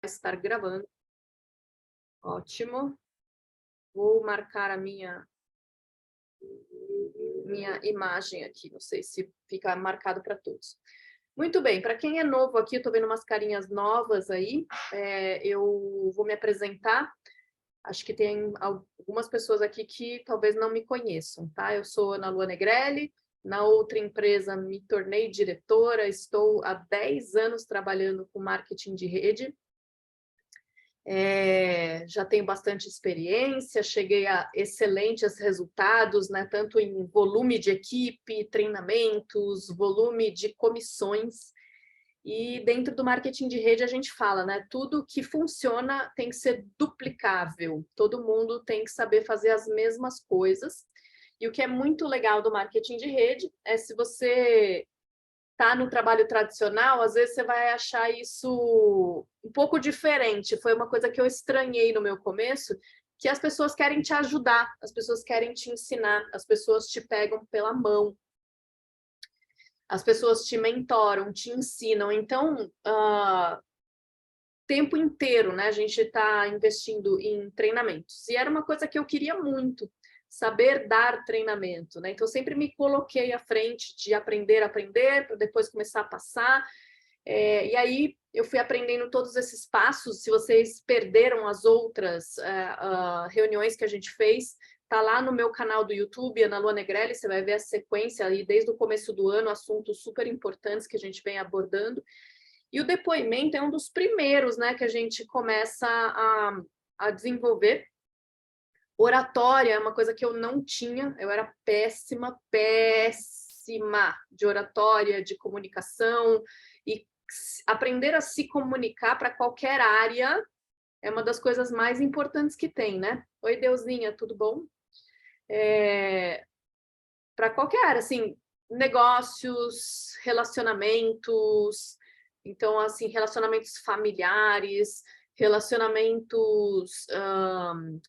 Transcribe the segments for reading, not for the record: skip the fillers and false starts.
estar gravando. Ótimo. Vou marcar a minha imagem aqui, não sei se fica marcado para todos. Muito bem, para quem é novo aqui, eu estou vendo umas carinhas novas aí, eu vou me apresentar. Acho que tem algumas pessoas aqui que talvez não me conheçam, tá? Eu sou Ana Lua Negrelli, na outra empresa me tornei diretora, estou há 10 anos trabalhando com marketing de rede. Já tenho bastante experiência, cheguei a excelentes resultados, né? Tanto em volume de equipe, treinamentos, volume de comissões. E dentro do marketing de rede a gente fala, né? Tudo que funciona tem que ser duplicável. Todo mundo tem que saber fazer as mesmas coisas. E o que é muito legal do marketing de rede é se você está no trabalho tradicional, às vezes você vai achar isso um pouco diferente. Foi uma coisa que eu estranhei no meu começo, que as pessoas querem te ajudar, as pessoas querem te ensinar, as pessoas te pegam pela mão. As pessoas te mentoram, te ensinam. Então, tempo inteiro, né? A gente está investindo em treinamentos. E era uma coisa que eu queria muito, saber dar treinamento, né? Então, eu sempre me coloquei à frente de aprender, para depois começar a passar. E aí, eu fui aprendendo todos esses passos. Se vocês perderam as outras reuniões que a gente fez, tá lá no meu canal do YouTube, Ana Lua Negrelli, você vai ver a sequência ali desde o começo do ano, assuntos super importantes que a gente vem abordando. E o depoimento é um dos primeiros, né, que a gente começa a desenvolver. Oratória é uma coisa que eu não tinha, eu era péssima de oratória, de comunicação, e aprender a se comunicar para qualquer área é uma das coisas mais importantes que tem, né? Oi, Deusinha, tudo bom? Para qualquer área, assim, negócios, relacionamentos, então, assim, relacionamentos familiares, relacionamentos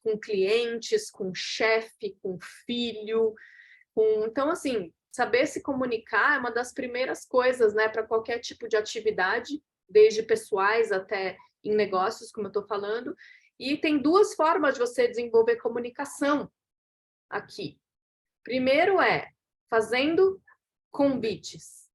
com clientes, com chefe, com filho, então, assim, saber se comunicar é uma das primeiras coisas, né, para qualquer tipo de atividade, desde pessoais até em negócios, como eu estou falando, e tem duas formas de você desenvolver comunicação aqui. Primeiro é fazendo convites.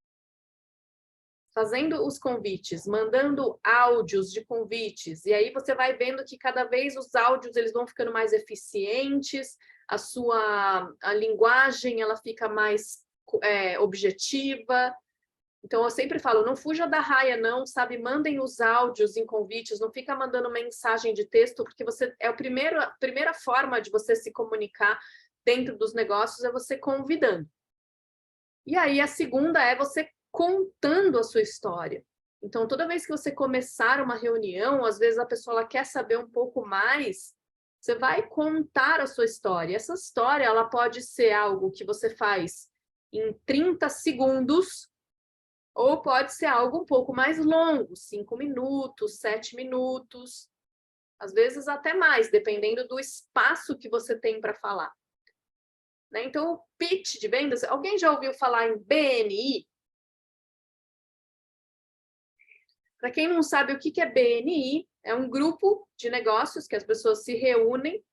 Fazendo os convites, mandando áudios de convites, e aí você vai vendo que cada vez os áudios eles vão ficando mais eficientes, a linguagem ela fica mais objetiva. Então eu sempre falo, não fuja da raia não, sabe? Mandem os áudios em convites, não fica mandando mensagem de texto, porque você a primeira forma de você se comunicar dentro dos negócios é você convidando. E aí a segunda é você contando a sua história. Então, toda vez que você começar uma reunião, às vezes a pessoa ela quer saber um pouco mais, você vai contar a sua história. Essa história ela pode ser algo que você faz em 30 segundos, ou pode ser algo um pouco mais longo, 5 minutos, 7 minutos, às vezes até mais, dependendo do espaço que você tem para falar. Né? Então, o pitch de vendas, alguém já ouviu falar em BNI? Para quem não sabe o que é BNI, é um grupo de negócios que as pessoas se reúnem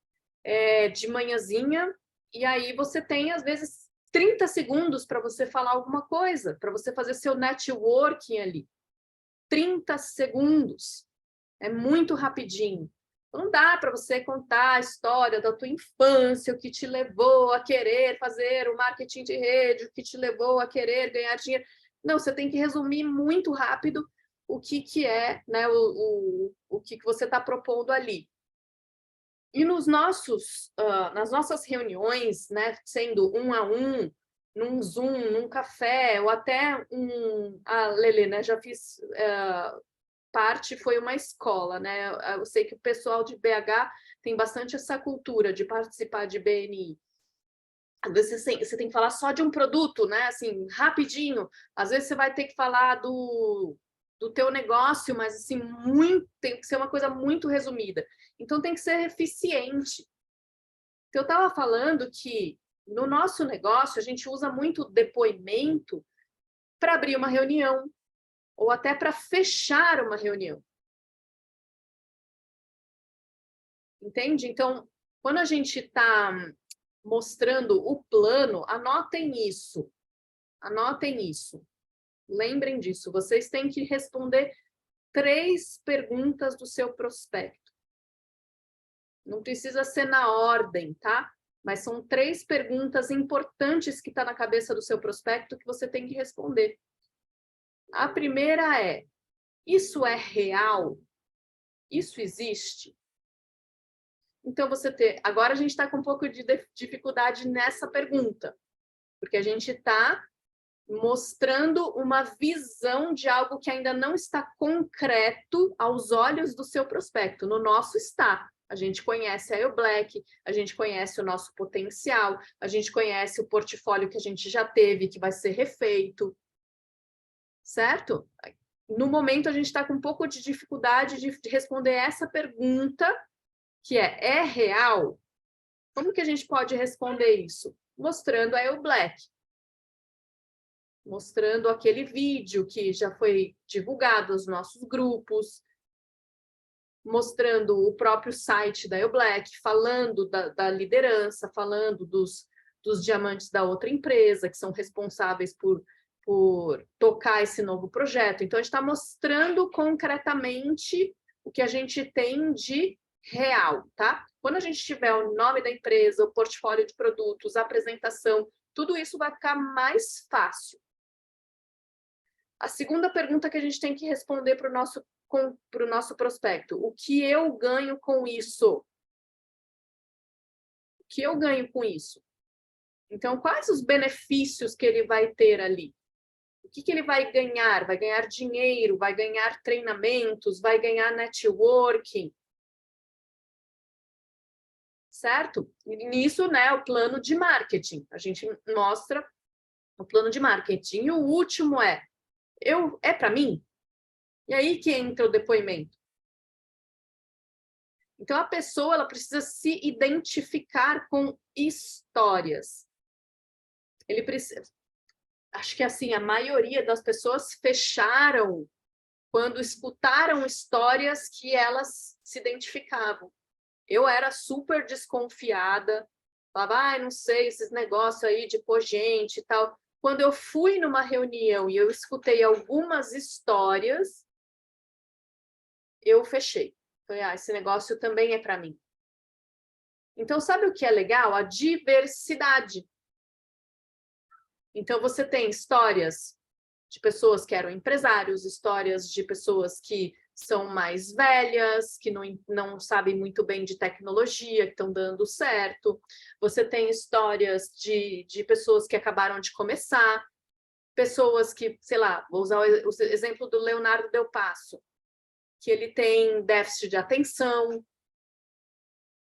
de manhãzinha, e aí você tem, às vezes, 30 segundos para você falar alguma coisa, para você fazer seu networking ali. 30 segundos. É muito rapidinho. Não dá para você contar a história da tua infância, o que te levou a querer fazer o marketing de rede, o que te levou a querer ganhar dinheiro. Não, você tem que resumir muito rápido o que é, né, o que você está propondo ali. E nas nossas reuniões, né, sendo um a um, num Zoom, num café, ou até Lele, né, já fiz parte, foi uma escola, né? Eu sei que o pessoal de BH tem bastante essa cultura de participar de BNI. Às vezes você tem que falar só de um produto, né? Assim, rapidinho. Às vezes você vai ter que falar do teu negócio, mas assim, tem que ser uma coisa muito resumida. Então tem que ser eficiente. Eu estava falando que no nosso negócio a gente usa muito depoimento para abrir uma reunião ou até para fechar uma reunião. Entende? Então, quando a gente está mostrando o plano, anotem isso. Anotem isso. Lembrem disso. Vocês têm que responder 3 perguntas do seu prospecto. Não precisa ser na ordem, tá? Mas são 3 perguntas importantes que estão na cabeça do seu prospecto que você tem que responder. A primeira é: isso é real? Isso existe? Então, agora a gente está com um pouco de dificuldade nessa pergunta, porque a gente está mostrando uma visão de algo que ainda não está concreto aos olhos do seu prospecto. No nosso está. A gente conhece a EOBlack, a gente conhece o nosso potencial, a gente conhece o portfólio que a gente já teve, que vai ser refeito, certo? No momento, a gente está com um pouco de dificuldade de responder essa pergunta, que é real? Como que a gente pode responder isso? Mostrando a EOBlack. Mostrando aquele vídeo que já foi divulgado nos nossos grupos, mostrando o próprio site da EOBlack, falando da liderança, falando dos diamantes da outra empresa, que são responsáveis por tocar esse novo projeto. Então, a gente está mostrando concretamente o que a gente tem de real, tá? Quando a gente tiver o nome da empresa, o portfólio de produtos, a apresentação, tudo isso vai ficar mais fácil. A segunda pergunta que a gente tem que responder para o nosso prospecto: o que eu ganho com isso? O que eu ganho com isso? Então, quais os benefícios que ele vai ter ali? O que ele vai ganhar? Vai ganhar dinheiro, vai ganhar treinamentos, vai ganhar networking, certo? E nisso, né, o plano de marketing. A gente mostra o plano de marketing. E o último é para mim? E aí que entra o depoimento. Então, a pessoa ela precisa se identificar com histórias. Ele precisa... Acho que assim, a maioria das pessoas fecharam quando escutaram histórias que elas se identificavam. Eu era super desconfiada, falava, não sei, esses negócios aí de pôr gente e tal. Quando eu fui numa reunião e eu escutei algumas histórias, eu fechei. Falei, esse negócio também é para mim. Então, sabe o que é legal? A diversidade. Então, você tem histórias de pessoas que eram empresários, histórias de pessoas que são mais velhas, que não sabem muito bem de tecnologia, que estão dando certo. Você tem histórias de pessoas que acabaram de começar, pessoas que, sei lá, vou usar o exemplo do Leonardo Del Passo, que ele tem déficit de atenção,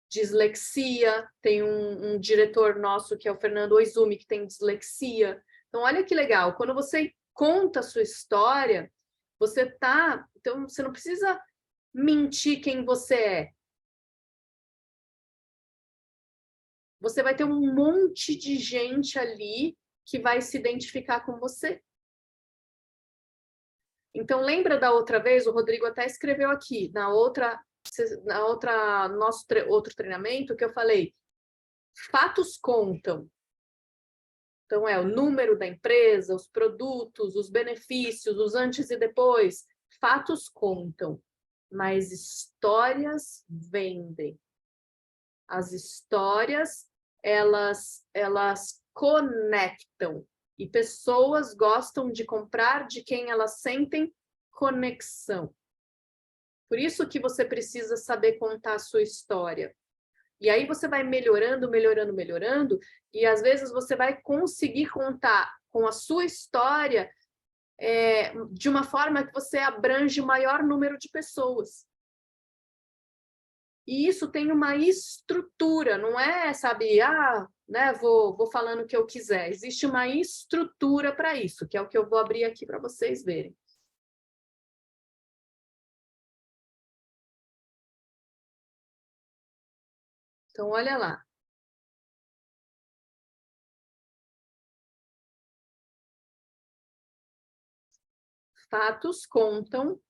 dislexia, tem um diretor nosso que é o Fernando Oizumi, que tem dislexia. Então, olha que legal, quando você conta a sua história, então você não precisa mentir quem você é. Você vai ter um monte de gente ali que vai se identificar com você. Então, lembra da outra vez, o Rodrigo até escreveu aqui, outro treinamento, que eu falei, fatos contam. Então, é o número da empresa, os produtos, os benefícios, os antes e depois. Fatos contam, mas histórias vendem. As histórias, elas conectam. E pessoas gostam de comprar de quem elas sentem conexão. Por isso que você precisa saber contar a sua história. E aí você vai melhorando, melhorando, melhorando, e às vezes você vai conseguir contar com a sua história de uma forma que você abrange o maior número de pessoas. E isso tem uma estrutura, não é, sabe, né, vou falando o que eu quiser. Existe uma estrutura para isso, que é o que eu vou abrir aqui para vocês verem. Então, olha lá. Fatos contam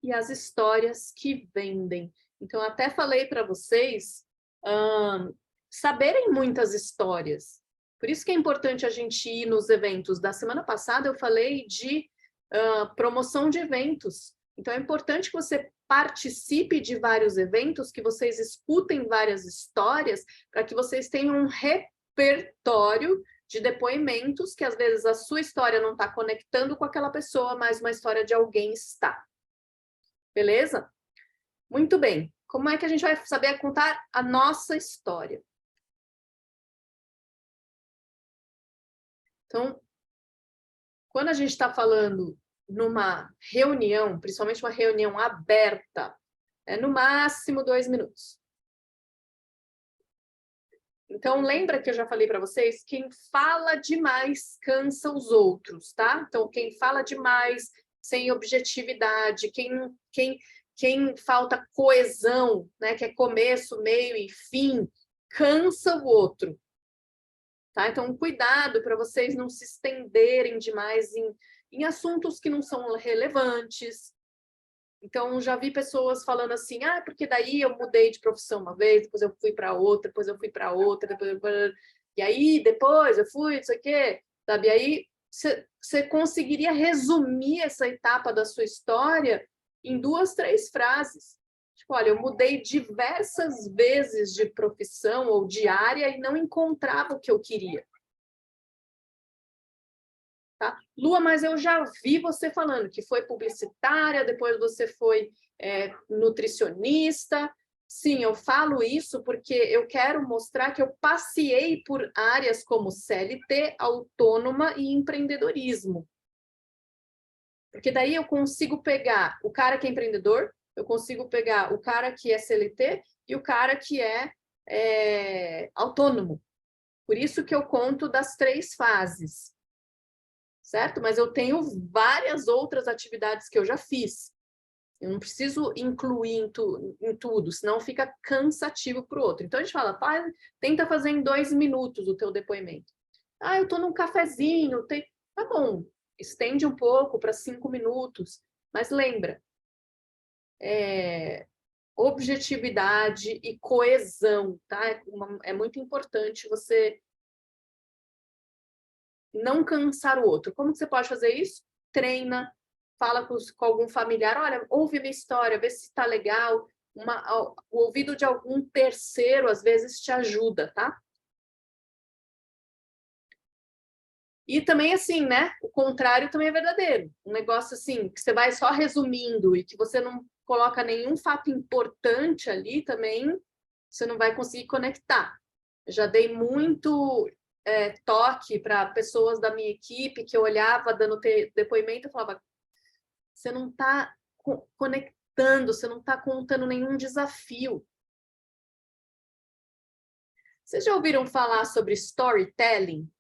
e as histórias que vendem. Então, eu até falei para vocês saberem muitas histórias. Por isso que é importante a gente ir nos eventos. Da semana passada, eu falei de promoção de eventos. Então, é importante que você participe de vários eventos, que vocês escutem várias histórias, para que vocês tenham um repertório de depoimentos, que às vezes a sua história não está conectando com aquela pessoa, mas uma história de alguém está. Beleza? Muito bem. Como é que a gente vai saber contar a nossa história? Então, quando a gente está falando numa reunião, principalmente uma reunião aberta, é no máximo 2 minutos. Então, lembra que eu já falei para vocês? Quem fala demais cansa os outros, tá? Então, quem fala demais, sem objetividade, quem falta coesão, né? Que é começo, meio e fim, cansa o outro. Tá? Então, cuidado para vocês não se estenderem demais em assuntos que não são relevantes. Então, já vi pessoas falando assim, porque daí eu mudei de profissão uma vez, depois eu fui para outra, depois eu fui para outra, e aí depois eu fui, não sei o quê, sabe? E aí você conseguiria resumir essa etapa da sua história em 2, 3 frases. Tipo, olha, eu mudei diversas vezes de profissão ou de área e não encontrava o que eu queria. Tá? Lua, mas eu já vi você falando que foi publicitária, depois você foi nutricionista. Sim, eu falo isso porque eu quero mostrar que eu passei por áreas como CLT, autônoma e empreendedorismo. Porque daí eu consigo pegar o cara que é empreendedor, eu consigo pegar o cara que é CLT e o cara que é autônomo. Por isso que eu conto das 3 fases. Certo? Mas eu tenho várias outras atividades que eu já fiz. Eu não preciso incluir em tudo, senão fica cansativo para o outro. Então, a gente fala, tenta fazer em 2 minutos o teu depoimento. Eu estou num cafezinho, tá bom, estende um pouco para 5 minutos, mas lembra, objetividade e coesão, tá? É muito importante você não cansar o outro. Como que você pode fazer isso? Treina, fala com algum familiar, olha, ouve minha história, vê se está legal. O ouvido de algum terceiro, às vezes, te ajuda, tá? E também, assim, né? O contrário também é verdadeiro. Um negócio, assim, que você vai só resumindo e que você não coloca nenhum fato importante ali também, você não vai conseguir conectar. Eu já dei muito toque para pessoas da minha equipe que eu olhava dando depoimento e falava, você não está conectando, você não está contando nenhum desafio. Vocês já ouviram falar sobre storytelling?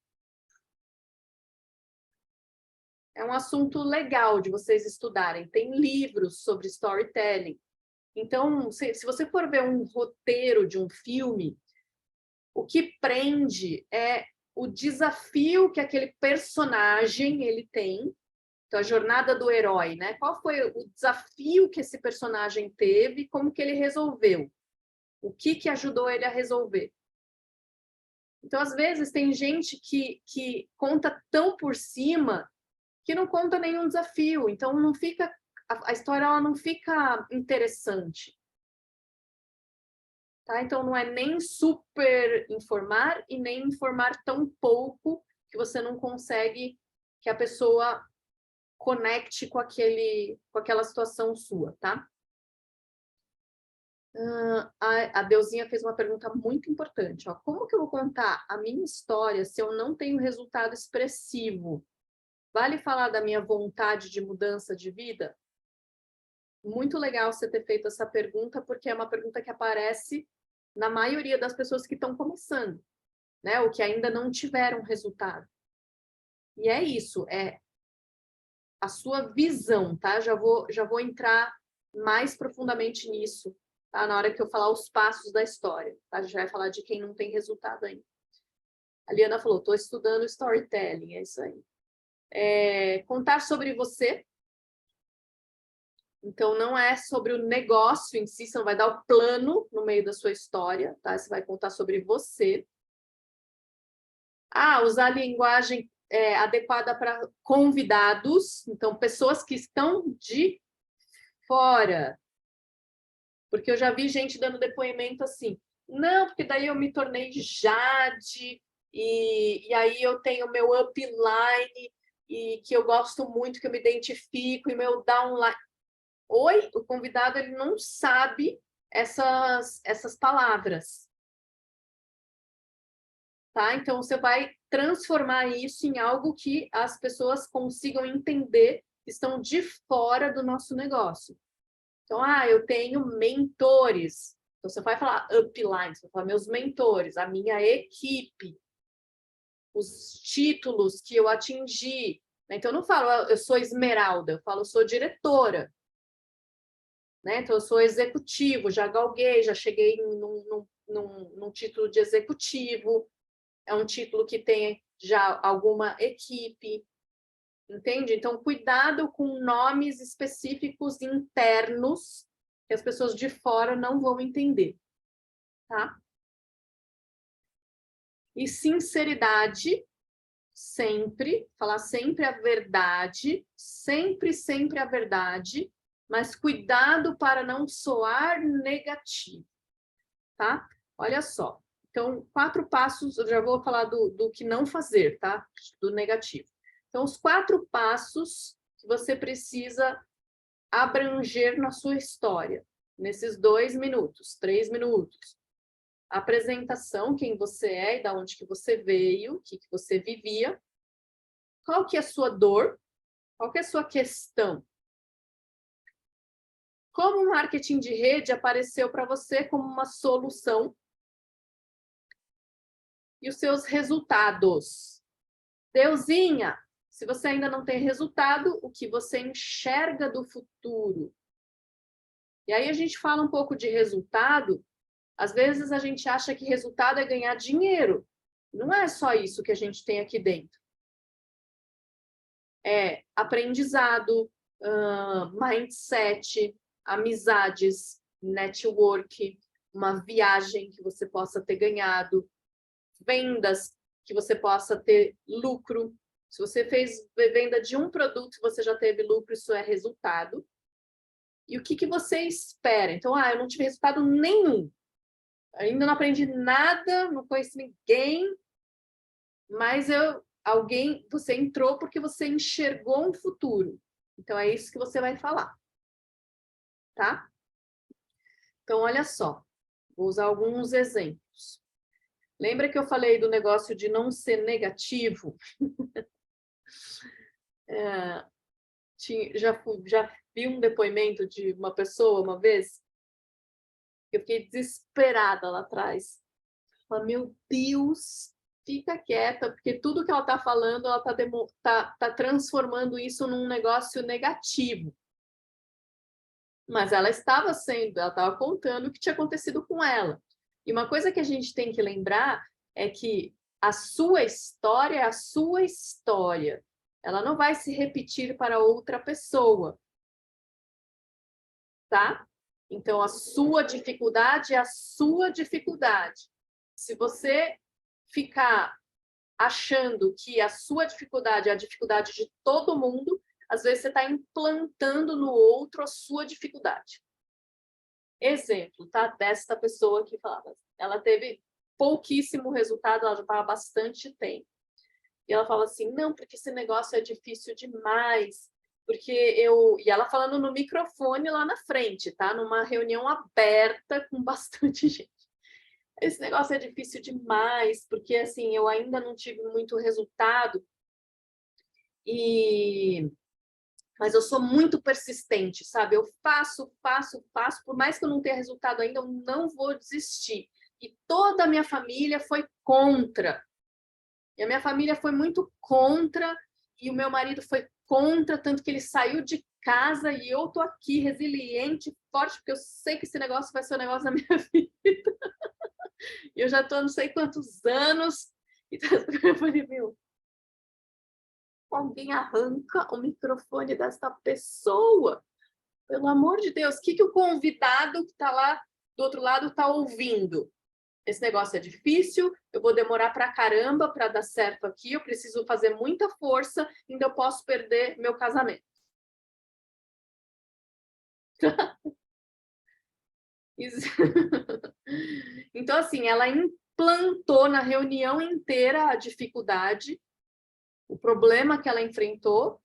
É um assunto legal de vocês estudarem. Tem livros sobre storytelling. Então, se você for ver um roteiro de um filme, o que prende é o desafio que aquele personagem ele tem. Então, a jornada do herói, né? Qual foi o desafio que esse personagem teve, como que ele resolveu? O que ajudou ele a resolver? Então, às vezes, tem gente que conta tão por cima que não conta nenhum desafio. Então, não fica, a história ela não fica interessante. Tá? Então, não é nem super informar e nem informar tão pouco que você não consegue que a pessoa conecte com aquela situação sua, tá? A Deusinha fez uma pergunta muito importante. Ó. Como que eu vou contar a minha história se eu não tenho resultado expressivo? Vale falar da minha vontade de mudança de vida? Muito legal você ter feito essa pergunta, porque é uma pergunta que aparece na maioria das pessoas que estão começando, né? Ou que ainda não tiveram resultado. E é isso, é a sua visão, tá? Já vou entrar mais profundamente nisso, tá? Na hora que eu falar os passos da história, tá? A gente vai falar de quem não tem resultado ainda. A Liana falou, estou estudando storytelling, é isso aí. Contar sobre você, Então, não é sobre o negócio em si, você não vai dar o plano no meio da sua história, tá? Você vai contar sobre você. Usar a linguagem adequada para convidados, então, pessoas que estão de fora. Porque eu já vi gente dando depoimento assim, não, porque daí eu me tornei Jade, e aí eu tenho meu upline, e que eu gosto muito, que eu me identifico, e meu downline. Oi, o convidado ele não sabe essas palavras. Tá? Então, você vai transformar isso em algo que as pessoas consigam entender, estão de fora do nosso negócio. Então, eu tenho mentores. Então, você vai falar upline, você vai falar meus mentores, a minha equipe, os títulos que eu atingi. Então, eu não falo, eu sou esmeralda, eu falo, eu sou diretora. Né? Então, eu sou executivo, já galguei, já cheguei num título de executivo. É um título que tem já alguma equipe. Entende? Então, cuidado com nomes específicos internos que as pessoas de fora não vão entender, tá? E sinceridade, sempre, falar sempre a verdade, sempre a verdade, mas cuidado para não soar negativo, tá? Olha só. Então, 4 passos, eu já vou falar do que não fazer, tá? Do negativo. Então, os 4 passos que você precisa abranger na sua história, nesses 2 minutos, 3 minutos. Apresentação, quem você é e da onde que você veio, o que você vivia. Qual que é a sua dor? Qual que é a sua questão? Como o marketing de rede apareceu para você como uma solução? E os seus resultados? Deusinha, se você ainda não tem resultado, o que você enxerga do futuro? E aí a gente fala um pouco de resultado. Às vezes a gente acha que resultado é ganhar dinheiro. Não é só isso que a gente tem aqui dentro. É aprendizado, mindset, amizades, network, uma viagem que você possa ter ganhado, vendas que você possa ter lucro. Se você fez venda de um produto, você já teve lucro, isso é resultado. E o que você espera? Então, eu não tive resultado nenhum. Ainda não aprendi nada, não conheci ninguém, mas você entrou porque você enxergou um futuro. Então, é isso que você vai falar. Tá? Então, olha só. Vou usar alguns exemplos. Lembra que eu falei do negócio de não ser negativo? Já vi um depoimento de uma pessoa uma vez. Eu fiquei desesperada lá atrás. Falei, meu Deus, fica quieta, porque tudo que ela está falando, ela tá transformando isso num negócio negativo. Mas ela estava contando o que tinha acontecido com ela. E uma coisa que a gente tem que lembrar é que a sua história é a sua história. Ela não vai se repetir para outra pessoa. Tá? Então, a sua dificuldade é a sua dificuldade. Se você ficar achando que a sua dificuldade é a dificuldade de todo mundo, às vezes você está implantando no outro a sua dificuldade. Exemplo, tá? Desta pessoa que falava. Ela teve pouquíssimo resultado, ela já estava há bastante tempo. E ela fala assim, não, porque esse negócio é difícil demais, porque E ela falando no microfone lá na frente, tá? Numa reunião aberta com bastante gente. Esse negócio é difícil demais, porque, assim, eu ainda não tive muito resultado, mas eu sou muito persistente, sabe? Eu faço, por mais que eu não tenha resultado ainda, eu não vou desistir. E toda a minha família foi contra. E a minha família foi muito contra, e o meu marido foi contra, tanto que ele saiu de casa e eu tô aqui resiliente, forte, porque eu sei que esse negócio vai ser o negócio da minha vida. E eu já tô não sei quantos anos. Então eu falei, meu, alguém arranca o microfone dessa pessoa. Pelo amor de Deus, o que o convidado que está lá do outro lado está ouvindo? Esse negócio é difícil, eu vou demorar pra caramba para dar certo aqui, eu preciso fazer muita força, ainda eu posso perder meu casamento. Então, assim, ela implantou na reunião inteira a dificuldade, o problema que ela enfrentou,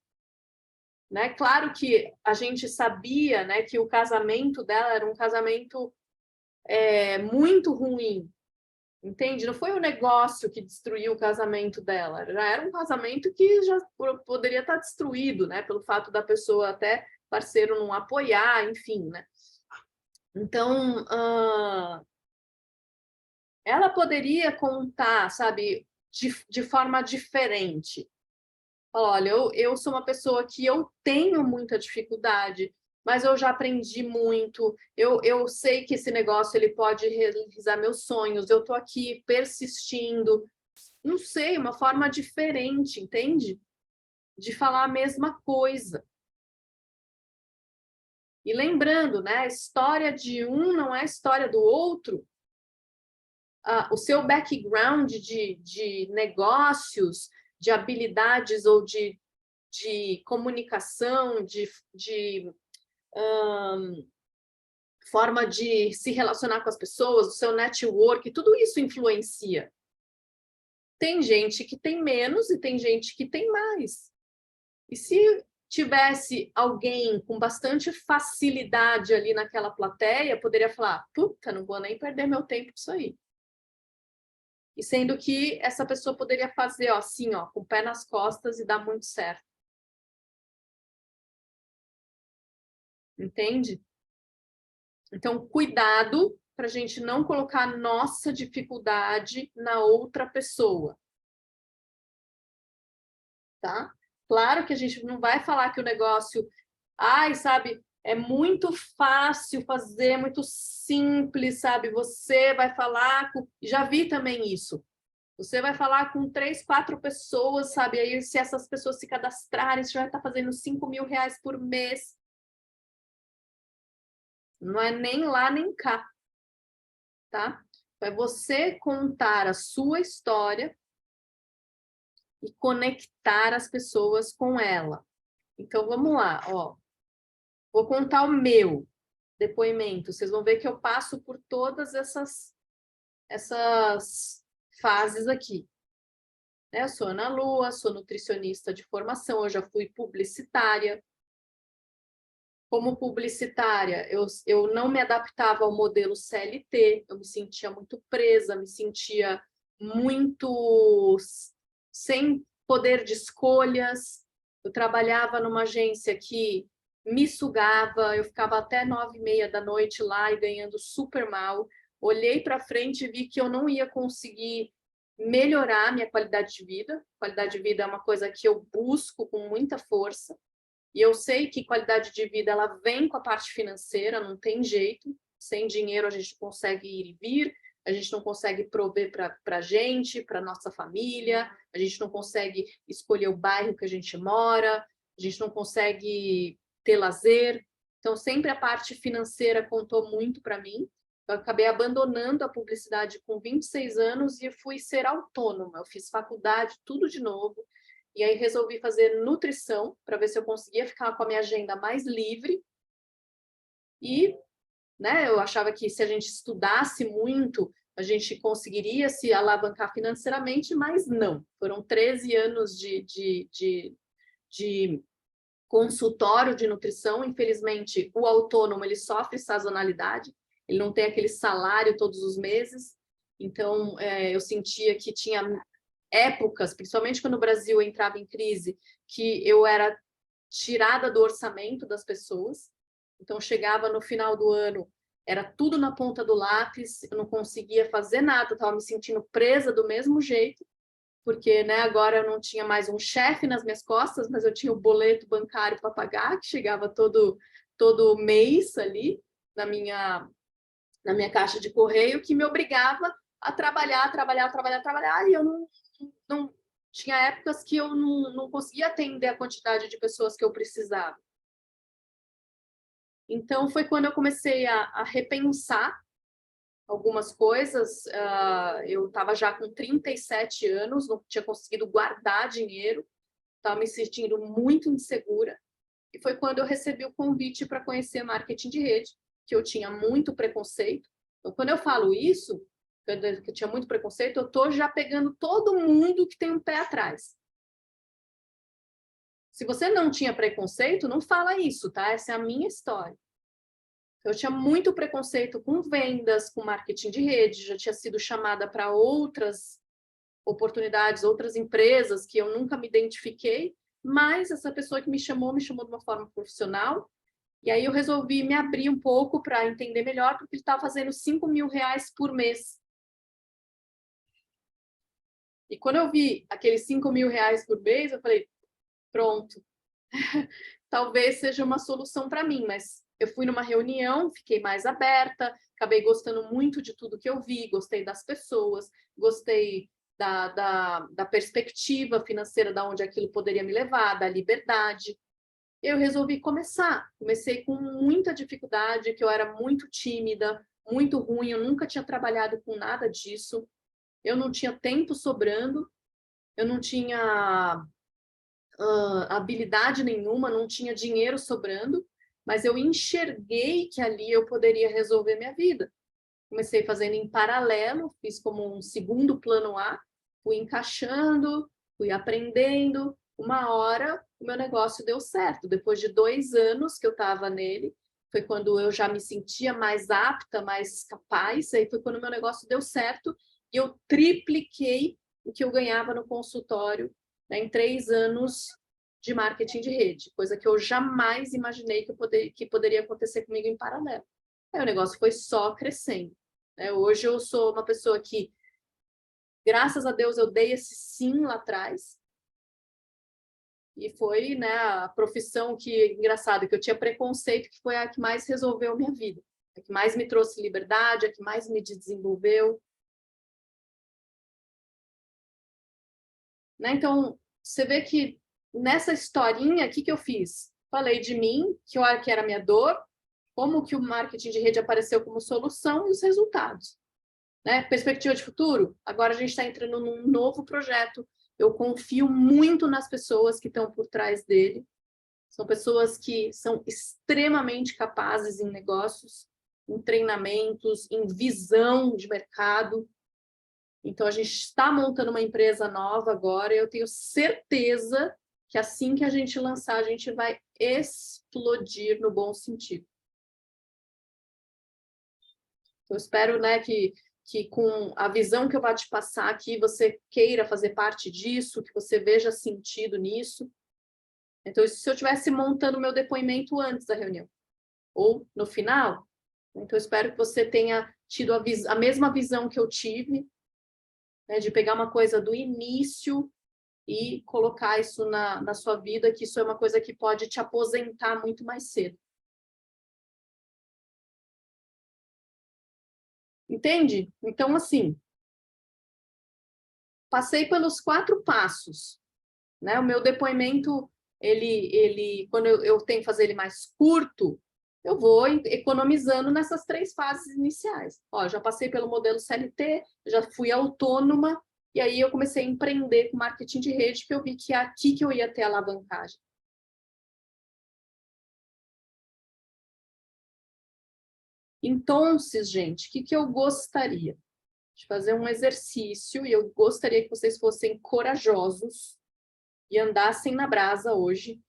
né? Claro que a gente sabia, né, que o casamento dela era um casamento muito ruim, entende? Não foi o negócio que destruiu o casamento dela, já era um casamento que já poderia estar destruído, né? Pelo fato da pessoa até parceiro não apoiar, enfim, né? Então, ela poderia contar, sabe, de forma diferente. Olha, eu sou uma pessoa que eu tenho muita dificuldade, mas eu já aprendi muito. Eu sei que esse negócio ele pode realizar meus sonhos. Eu estou aqui persistindo. Não sei, uma forma diferente, entende? De falar a mesma coisa. E lembrando, né? A história de um não é a história do outro. O seu background de negócios, de habilidades ou de comunicação, de forma de se relacionar com as pessoas, o seu network, tudo isso influencia. Tem gente que tem menos e tem gente que tem mais. E se tivesse alguém com bastante facilidade ali naquela plateia, poderia falar, puta, não vou nem perder meu tempo com isso aí. E sendo que essa pessoa poderia fazer ó, assim, ó, com o pé nas costas e dar muito certo. Entende? Então, cuidado para a gente não colocar a nossa dificuldade na outra pessoa. Tá? Claro que a gente não vai falar que o negócio, ai, sabe, é muito fácil fazer, muito simples, sabe? Você vai falar com... Já vi também isso. Você vai falar com 3, 4 pessoas, sabe? Aí, se essas pessoas se cadastrarem, você já vai estar fazendo 5 mil reais por mês. Não é nem lá, nem cá, tá? É você contar a sua história e conectar as pessoas com ela. Então, vamos lá, ó. Vou contar o meu depoimento. Vocês vão ver que eu passo por todas essas fases aqui. Eu sou Ana Lua, sou nutricionista de formação, eu já fui publicitária. Como publicitária, eu não me adaptava ao modelo CLT, eu me sentia muito presa, me sentia muito sem poder de escolhas. Eu trabalhava numa agência que me sugava, eu ficava até 9h30 da noite lá e ganhando super mal. Olhei para frente e vi que eu não ia conseguir melhorar minha qualidade de vida. Qualidade de vida é uma coisa que eu busco com muita força. E eu sei que qualidade de vida ela vem com a parte financeira, não tem jeito. Sem dinheiro a gente consegue ir e vir, a gente não consegue prover para a gente, para nossa família, a gente não consegue escolher o bairro que a gente mora, a gente não consegue ter lazer. Então, sempre a parte financeira contou muito para mim. Eu acabei abandonando a publicidade com 26 anos e fui ser autônoma. Eu fiz faculdade, tudo de novo. E aí resolvi fazer nutrição para ver se eu conseguia ficar com a minha agenda mais livre. E, né, eu achava que se a gente estudasse muito, a gente conseguiria se alavancar financeiramente, mas não. Foram 13 anos de consultório de nutrição. Infelizmente, o autônomo ele sofre sazonalidade, ele não tem aquele salário todos os meses. Então, eu sentia que tinha épocas, principalmente quando o Brasil entrava em crise, que eu era tirada do orçamento das pessoas. Então, chegava no final do ano, era tudo na ponta do lápis, eu não conseguia fazer nada, estava me sentindo presa do mesmo jeito, porque né, agora eu não tinha mais um chefe nas minhas costas, mas eu tinha o boleto bancário para pagar, que chegava todo mês ali na minha caixa de correio, que me obrigava a trabalhar, e eu não tinha épocas que eu não conseguia atender a quantidade de pessoas que eu precisava. Então, foi quando eu comecei a repensar algumas coisas. Eu estava já com 37 anos, não tinha conseguido guardar dinheiro, estava me sentindo muito insegura. E foi quando eu recebi o convite para conhecer marketing de rede, que eu tinha muito preconceito. Então, quando eu falo isso, que eu tinha muito preconceito, eu estou já pegando todo mundo que tem um pé atrás. Se você não tinha preconceito, não fala isso, tá? Essa é a minha história. Eu tinha muito preconceito com vendas, com marketing de rede, já tinha sido chamada para outras oportunidades, outras empresas que eu nunca me identifiquei, mas essa pessoa que me chamou de uma forma profissional, e aí eu resolvi me abrir um pouco para entender melhor, porque ele estava fazendo R$ 5.000 por mês. E quando eu vi aqueles R$ 5.000 por mês, eu falei, pronto, talvez seja uma solução para mim, mas eu fui numa reunião, fiquei mais aberta, acabei gostando muito de tudo que eu vi, gostei das pessoas, gostei da perspectiva financeira, de onde aquilo poderia me levar, da liberdade. Eu resolvi começar. Comecei com muita dificuldade, que eu era muito tímida, muito ruim, eu nunca tinha trabalhado com nada disso, eu não tinha tempo sobrando, eu não tinha habilidade nenhuma, não tinha dinheiro sobrando, mas eu enxerguei que ali eu poderia resolver minha vida. Comecei fazendo em paralelo, fiz como um segundo plano A, fui encaixando, fui aprendendo. Uma hora o meu negócio deu certo. Depois de 2 anos que eu estava nele, foi quando eu já me sentia mais apta, mais capaz, aí foi quando o meu negócio deu certo e eu tripliquei o que eu ganhava no consultório, né, em 3 anos de marketing de rede, coisa que eu jamais imaginei que poderia acontecer comigo em paralelo. Aí o negócio foi só crescendo. Hoje eu sou uma pessoa que, graças a Deus, eu dei esse sim lá atrás. E foi, né, a profissão que, engraçado, que eu tinha preconceito, que foi a que mais resolveu minha vida. A que mais me trouxe liberdade, a que mais me desenvolveu. Né? Então, você vê que nessa historinha, o que eu fiz? Falei de mim, que era a minha dor, como que o marketing de rede apareceu como solução e os resultados. Né? Perspectiva de futuro, agora a gente está entrando num novo projeto. Eu confio muito nas pessoas que estão por trás dele. São pessoas que são extremamente capazes em negócios, em treinamentos, em visão de mercado. Então, a gente está montando uma empresa nova agora e eu tenho certeza que assim que a gente lançar, a gente vai explodir no bom sentido. Eu espero, né, que com a visão que eu vou te passar aqui, você queira fazer parte disso, que você veja sentido nisso. Então, se eu estivesse montando o meu depoimento antes da reunião, ou no final, então eu espero que você tenha tido a mesma visão que eu tive, né, de pegar uma coisa do início e colocar isso na sua vida, que isso é uma coisa que pode te aposentar muito mais cedo. Entende? Então, assim, passei pelos 4 passos, né? O meu depoimento, quando eu tenho que fazer ele mais curto, eu vou economizando nessas 3 fases iniciais. Ó, já passei pelo modelo CLT, já fui autônoma, e aí eu comecei a empreender com marketing de rede, que eu vi que é aqui que eu ia ter alavancagem. Então, gente, o que eu gostaria? De fazer um exercício, e eu gostaria que vocês fossem corajosos e andassem na brasa hoje,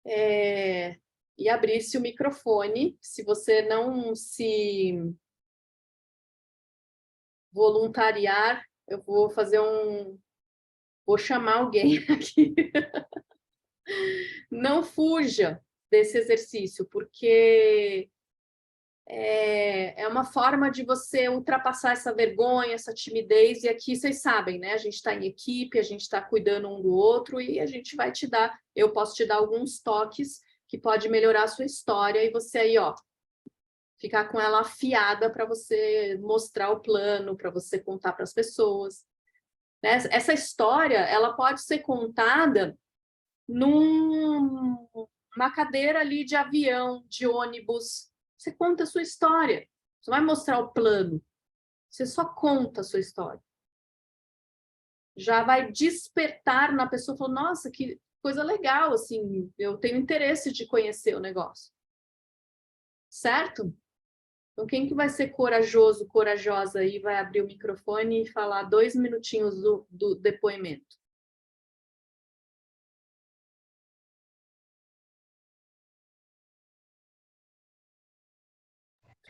e abrisse o microfone. Se você não se voluntariar, eu vou fazer vou chamar alguém aqui. Não fuja desse exercício, porque é uma forma de você ultrapassar essa vergonha, essa timidez, e aqui vocês sabem, né? A gente está em equipe, a gente está cuidando um do outro, e a gente vai te dar, eu posso te dar alguns toques que pode melhorar a sua história, e você aí, ó, ficar com ela afiada para você mostrar o plano, para você contar para as pessoas. Né? Essa história, ela pode ser contada uma cadeira ali de avião, de ônibus. Você conta a sua história. Você não vai mostrar o plano. Você só conta a sua história. Já vai despertar na pessoa, falando, nossa, que coisa legal, assim, eu tenho interesse de conhecer o negócio. Certo? Então, quem que vai ser corajoso, corajosa aí, vai abrir o microfone e falar 2 minutinhos do depoimento?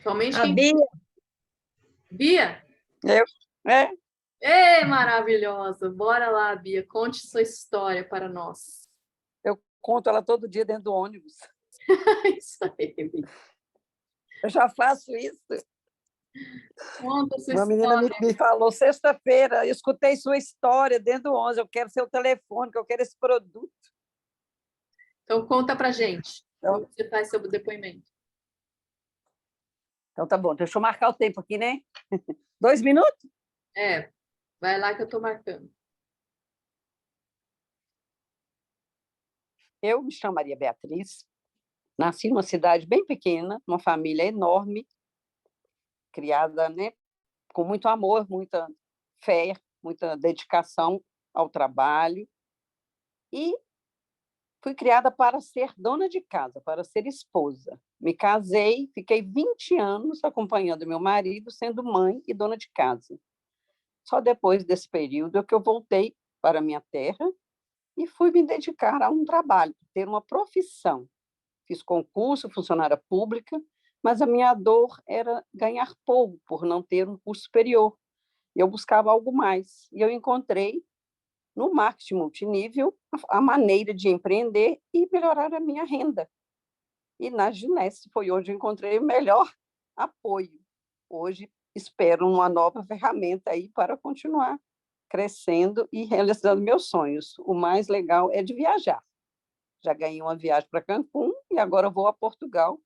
Somente A quem... Bia, Bia? Eu? É, Ei, maravilhosa! Bora lá, Bia, conte sua história para nós. eu conto ela todo dia dentro do ônibus. Isso aí, Bia. Eu já faço isso. Conta sua Uma menina história. me falou, sexta-feira, eu escutei sua história dentro do ônibus, eu quero seu telefone, que eu quero esse produto. Então, conta pra gente. Então, Como você faz seu depoimento? então tá bom, deixa eu marcar o tempo aqui, né? 2 minutos? É, vai lá que eu tô marcando. Eu me chamo Maria Beatriz, nasci numa cidade bem pequena, uma família enorme, criada, né, com muito amor, muita fé, muita dedicação ao trabalho. E fui criada para ser dona de casa, para ser esposa. Me casei, fiquei 20 anos acompanhando meu marido, sendo mãe e dona de casa. Só depois desse período é que eu voltei para minha terra e fui me dedicar a um trabalho, ter uma profissão. Fiz concurso, funcionária pública, mas a minha dor era ganhar pouco por não ter um curso superior. Eu buscava algo mais e eu encontrei no marketing multinível a maneira de empreender e melhorar a minha renda. E na Gineste foi onde eu encontrei o melhor apoio. Hoje espero uma nova ferramenta aí para continuar crescendo e realizando meus sonhos. O mais legal é de viajar. Já ganhei uma viagem para Cancún e agora vou a Portugal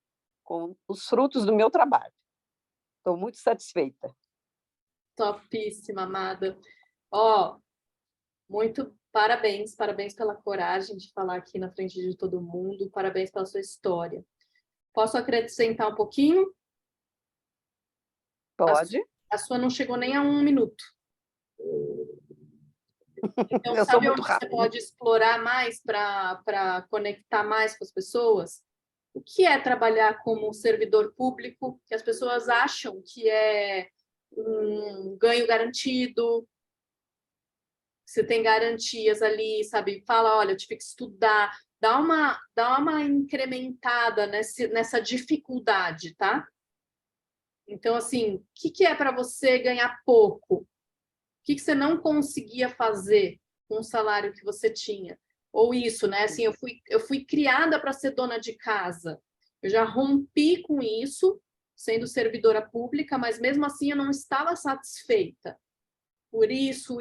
com os frutos do meu trabalho. Estou muito satisfeita. Topíssima, amada. Ó, muito parabéns, parabéns pela coragem de falar aqui na frente de todo mundo, parabéns pela sua história. Posso acrescentar um pouquinho? Pode. A sua não chegou nem a 1 minuto. Então, Eu sou sabe muito onde você rápida. pode explorar mais para conectar mais com as pessoas? O que é trabalhar como servidor público, que as pessoas acham que é um ganho garantido, você tem garantias ali, sabe? Fala, olha, eu tive que estudar, dá uma incrementada nessa dificuldade, tá? Então, assim, o que é para você ganhar pouco? O que você não conseguia fazer com o salário que você tinha? Ou isso, né? Assim, eu fui criada para ser dona de casa. Eu já rompi com isso, sendo servidora pública, mas mesmo assim eu não estava satisfeita. Por isso,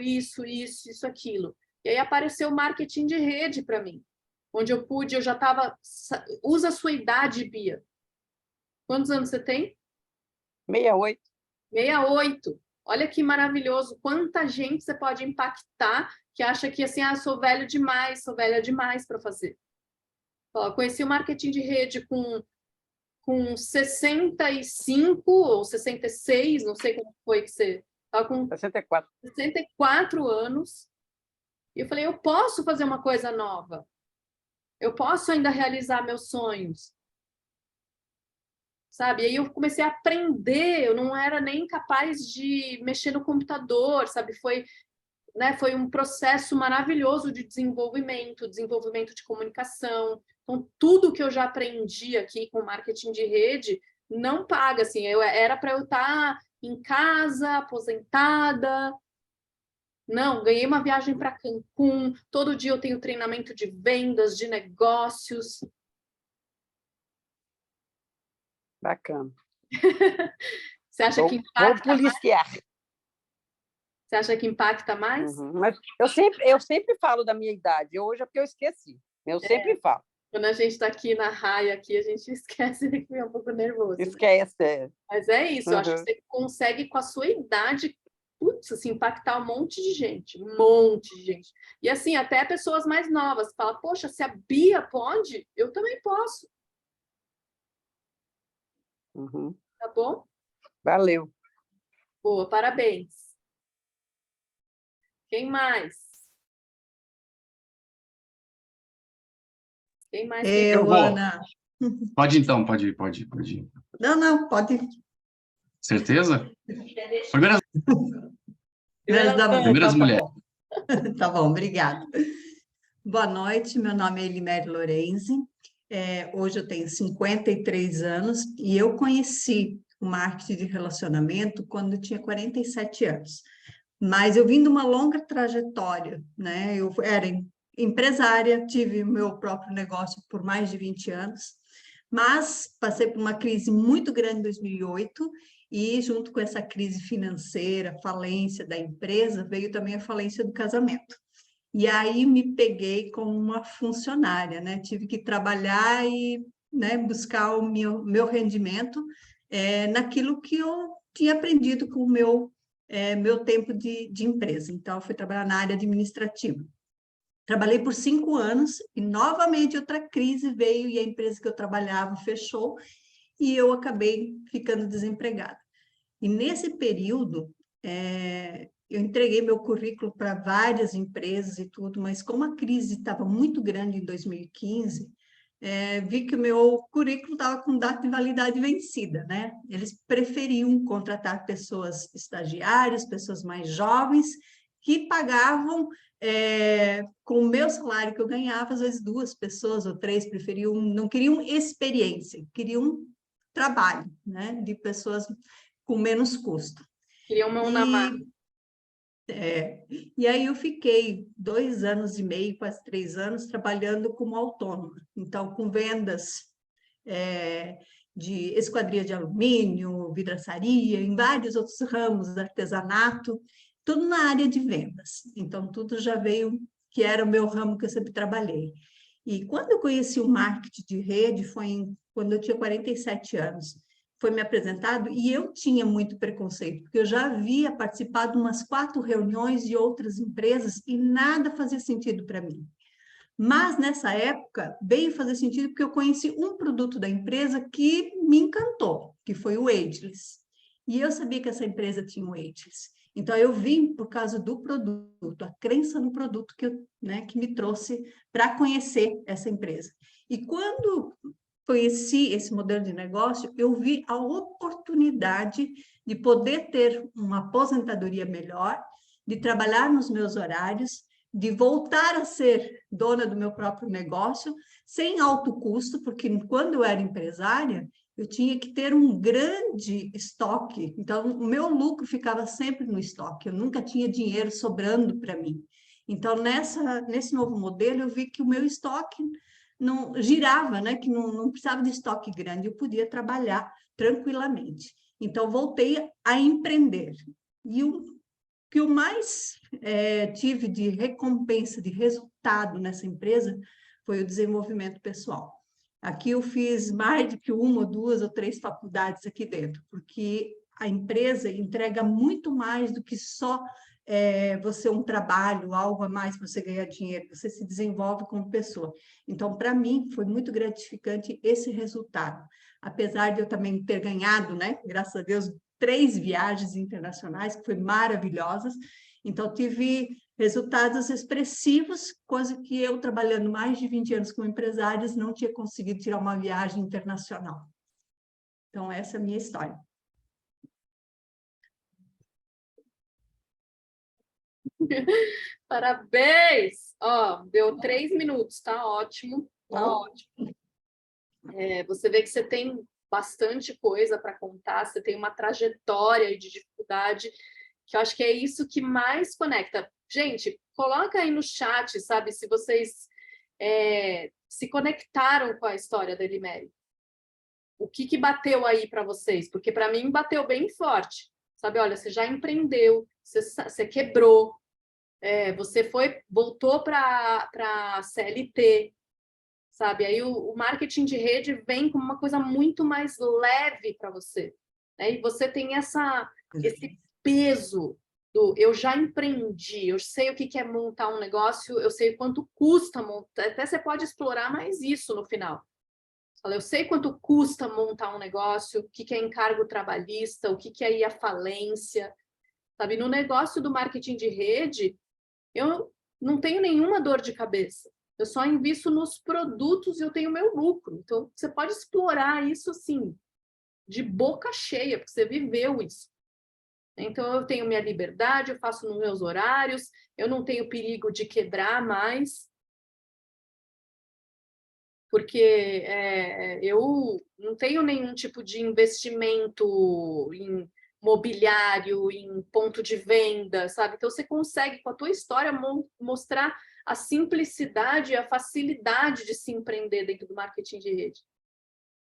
aquilo. E aí apareceu o marketing de rede para mim, onde eu já estava... Usa a sua idade, Bia. Quantos anos você tem? 68. 68. Olha que maravilhoso, quanta gente você pode impactar que acha que assim, sou velho demais, sou velha demais para fazer. Ó, conheci o marketing de rede com 65 ou 66, não sei como foi que você estava com 64. 64 anos. E eu falei, eu posso fazer uma coisa nova. Eu posso ainda realizar meus sonhos. Sabe? E aí eu comecei a aprender, eu não era nem capaz de mexer no computador, sabe? Foi um processo maravilhoso de desenvolvimento de comunicação. Então, tudo que eu já aprendi aqui com marketing de rede não paga, assim, era para eu estar em casa, aposentada. Não, ganhei uma viagem para Cancún, todo dia eu tenho treinamento de vendas, de negócios. Bacana. Você acha que Vou impacta mais? policiar. Você acha que impacta mais? Uhum. Mas eu sempre falo da minha idade. Hoje é porque eu esqueci. Eu sempre falo. Quando a gente está aqui na raia, aqui, a gente esquece de que é um pouco nervoso. Esquece. Mas é isso, eu acho que Uhum. você consegue, com a sua idade, putz, assim, impactar um monte de gente, um monte de gente. E assim, até pessoas mais novas, fala, poxa, se a Bia pode, eu também posso, Uhum. tá bom? Valeu. Boa, parabéns. Quem mais? Quem mais quer? Eu vou. Ana. Pode então, pode ir, pode ir, pode ir. Não, pode. Certeza? Primeiras, Mas tá bom, primeiras mulheres. tá bom, obrigada. Boa noite, meu nome é Elimério Lorenzi. Hoje eu tenho 53 anos e eu conheci o marketing de relacionamento quando eu tinha 47 anos. Mas eu vim de uma longa trajetória, né? Eu era empresária, tive meu próprio negócio por mais de 20 anos, mas passei por uma crise muito grande em 2008 e junto com essa crise financeira, falência da empresa, veio também a falência do casamento. E aí me peguei como uma funcionária, né? Tive que trabalhar e, né, buscar o meu rendimento naquilo que eu tinha aprendido com o meu tempo de empresa. Então, eu fui trabalhar na área administrativa. Trabalhei por 5 anos e, novamente, outra crise veio e a empresa que eu trabalhava fechou e eu acabei ficando desempregada. E, nesse período, eu entreguei meu currículo para várias empresas e tudo, mas como a crise estava muito grande em 2015, vi que o meu currículo estava com data de validade vencida, né? Eles preferiam contratar pessoas estagiárias, pessoas mais jovens, que pagavam com o meu salário que eu ganhava, às vezes 2 pessoas ou 3 preferiam, não queriam experiência, queriam trabalho, né? De pessoas com menos custo. Queria uma mão na massa. E aí eu fiquei 2 anos e meio, quase 3 anos, trabalhando como autônoma. Então, com vendas de esquadria de alumínio, vidraçaria, em vários outros ramos, artesanato, tudo na área de vendas. Então, tudo já veio, que era o meu ramo que eu sempre trabalhei. E quando eu conheci o marketing de rede, quando eu tinha 47 anos. Foi me apresentado e eu tinha muito preconceito, porque eu já havia participado de umas 4 reuniões de outras empresas e nada fazia sentido para mim. Mas, nessa época, veio fazer sentido porque eu conheci um produto da empresa que me encantou, que foi o Ageless. E eu sabia que essa empresa tinha o Ageless. Então, eu vim por causa do produto, a crença no produto que me trouxe para conhecer essa empresa. E quando conheci esse modelo de negócio, eu vi a oportunidade de poder ter uma aposentadoria melhor, de trabalhar nos meus horários, de voltar a ser dona do meu próprio negócio, sem alto custo, porque quando eu era empresária, eu tinha que ter um grande estoque. Então, o meu lucro ficava sempre no estoque, eu nunca tinha dinheiro sobrando para mim. Então, nesse novo modelo, eu vi que o meu estoque não girava, né? Que não precisava de estoque grande, eu podia trabalhar tranquilamente. Então, voltei a empreender. E o que eu mais tive de recompensa, de resultado nessa empresa, foi o desenvolvimento pessoal. Aqui eu fiz mais do que 1, 2 ou 3 faculdades aqui dentro, porque a empresa entrega muito mais do que só você um trabalho, algo a mais para você ganhar dinheiro, você se desenvolve como pessoa. Então, para mim, foi muito gratificante esse resultado. Apesar de eu também ter ganhado, né, graças a Deus, 3 viagens internacionais, que foram maravilhosas. Então, tive resultados expressivos, coisa que eu, trabalhando mais de 20 anos como empresária, não tinha conseguido tirar uma viagem internacional. Então, essa é a minha história. Parabéns! Ó, deu 3 minutos, tá ótimo, tá ótimo. Você vê que você tem bastante coisa para contar, você tem uma trajetória de dificuldade, que eu acho que é isso que mais conecta. Gente, coloca aí no chat, sabe, se vocês se conectaram com a história da Elimério. O que bateu aí para vocês? Porque para mim bateu bem forte. Sabe, olha, você já empreendeu, você quebrou, você voltou para a CLT, sabe? Aí o marketing de rede vem como uma coisa muito mais leve para você, né? E você tem esse peso eu já empreendi, eu sei o que é montar um negócio, eu sei quanto custa montar, até você pode explorar mais isso no final. Eu sei quanto custa montar um negócio, o que é encargo trabalhista, o que é ir à falência, sabe? No negócio do marketing de rede, eu não tenho nenhuma dor de cabeça. Eu só invisto nos produtos e eu tenho meu lucro. Então, você pode explorar isso, assim, de boca cheia, porque você viveu isso. Então, eu tenho minha liberdade, eu faço nos meus horários, eu não tenho perigo de quebrar mais, porque eu não tenho nenhum tipo de investimento em mobiliário, em ponto de venda, sabe? Então, você consegue, com a tua história, mostrar a simplicidade e a facilidade de se empreender dentro do marketing de rede.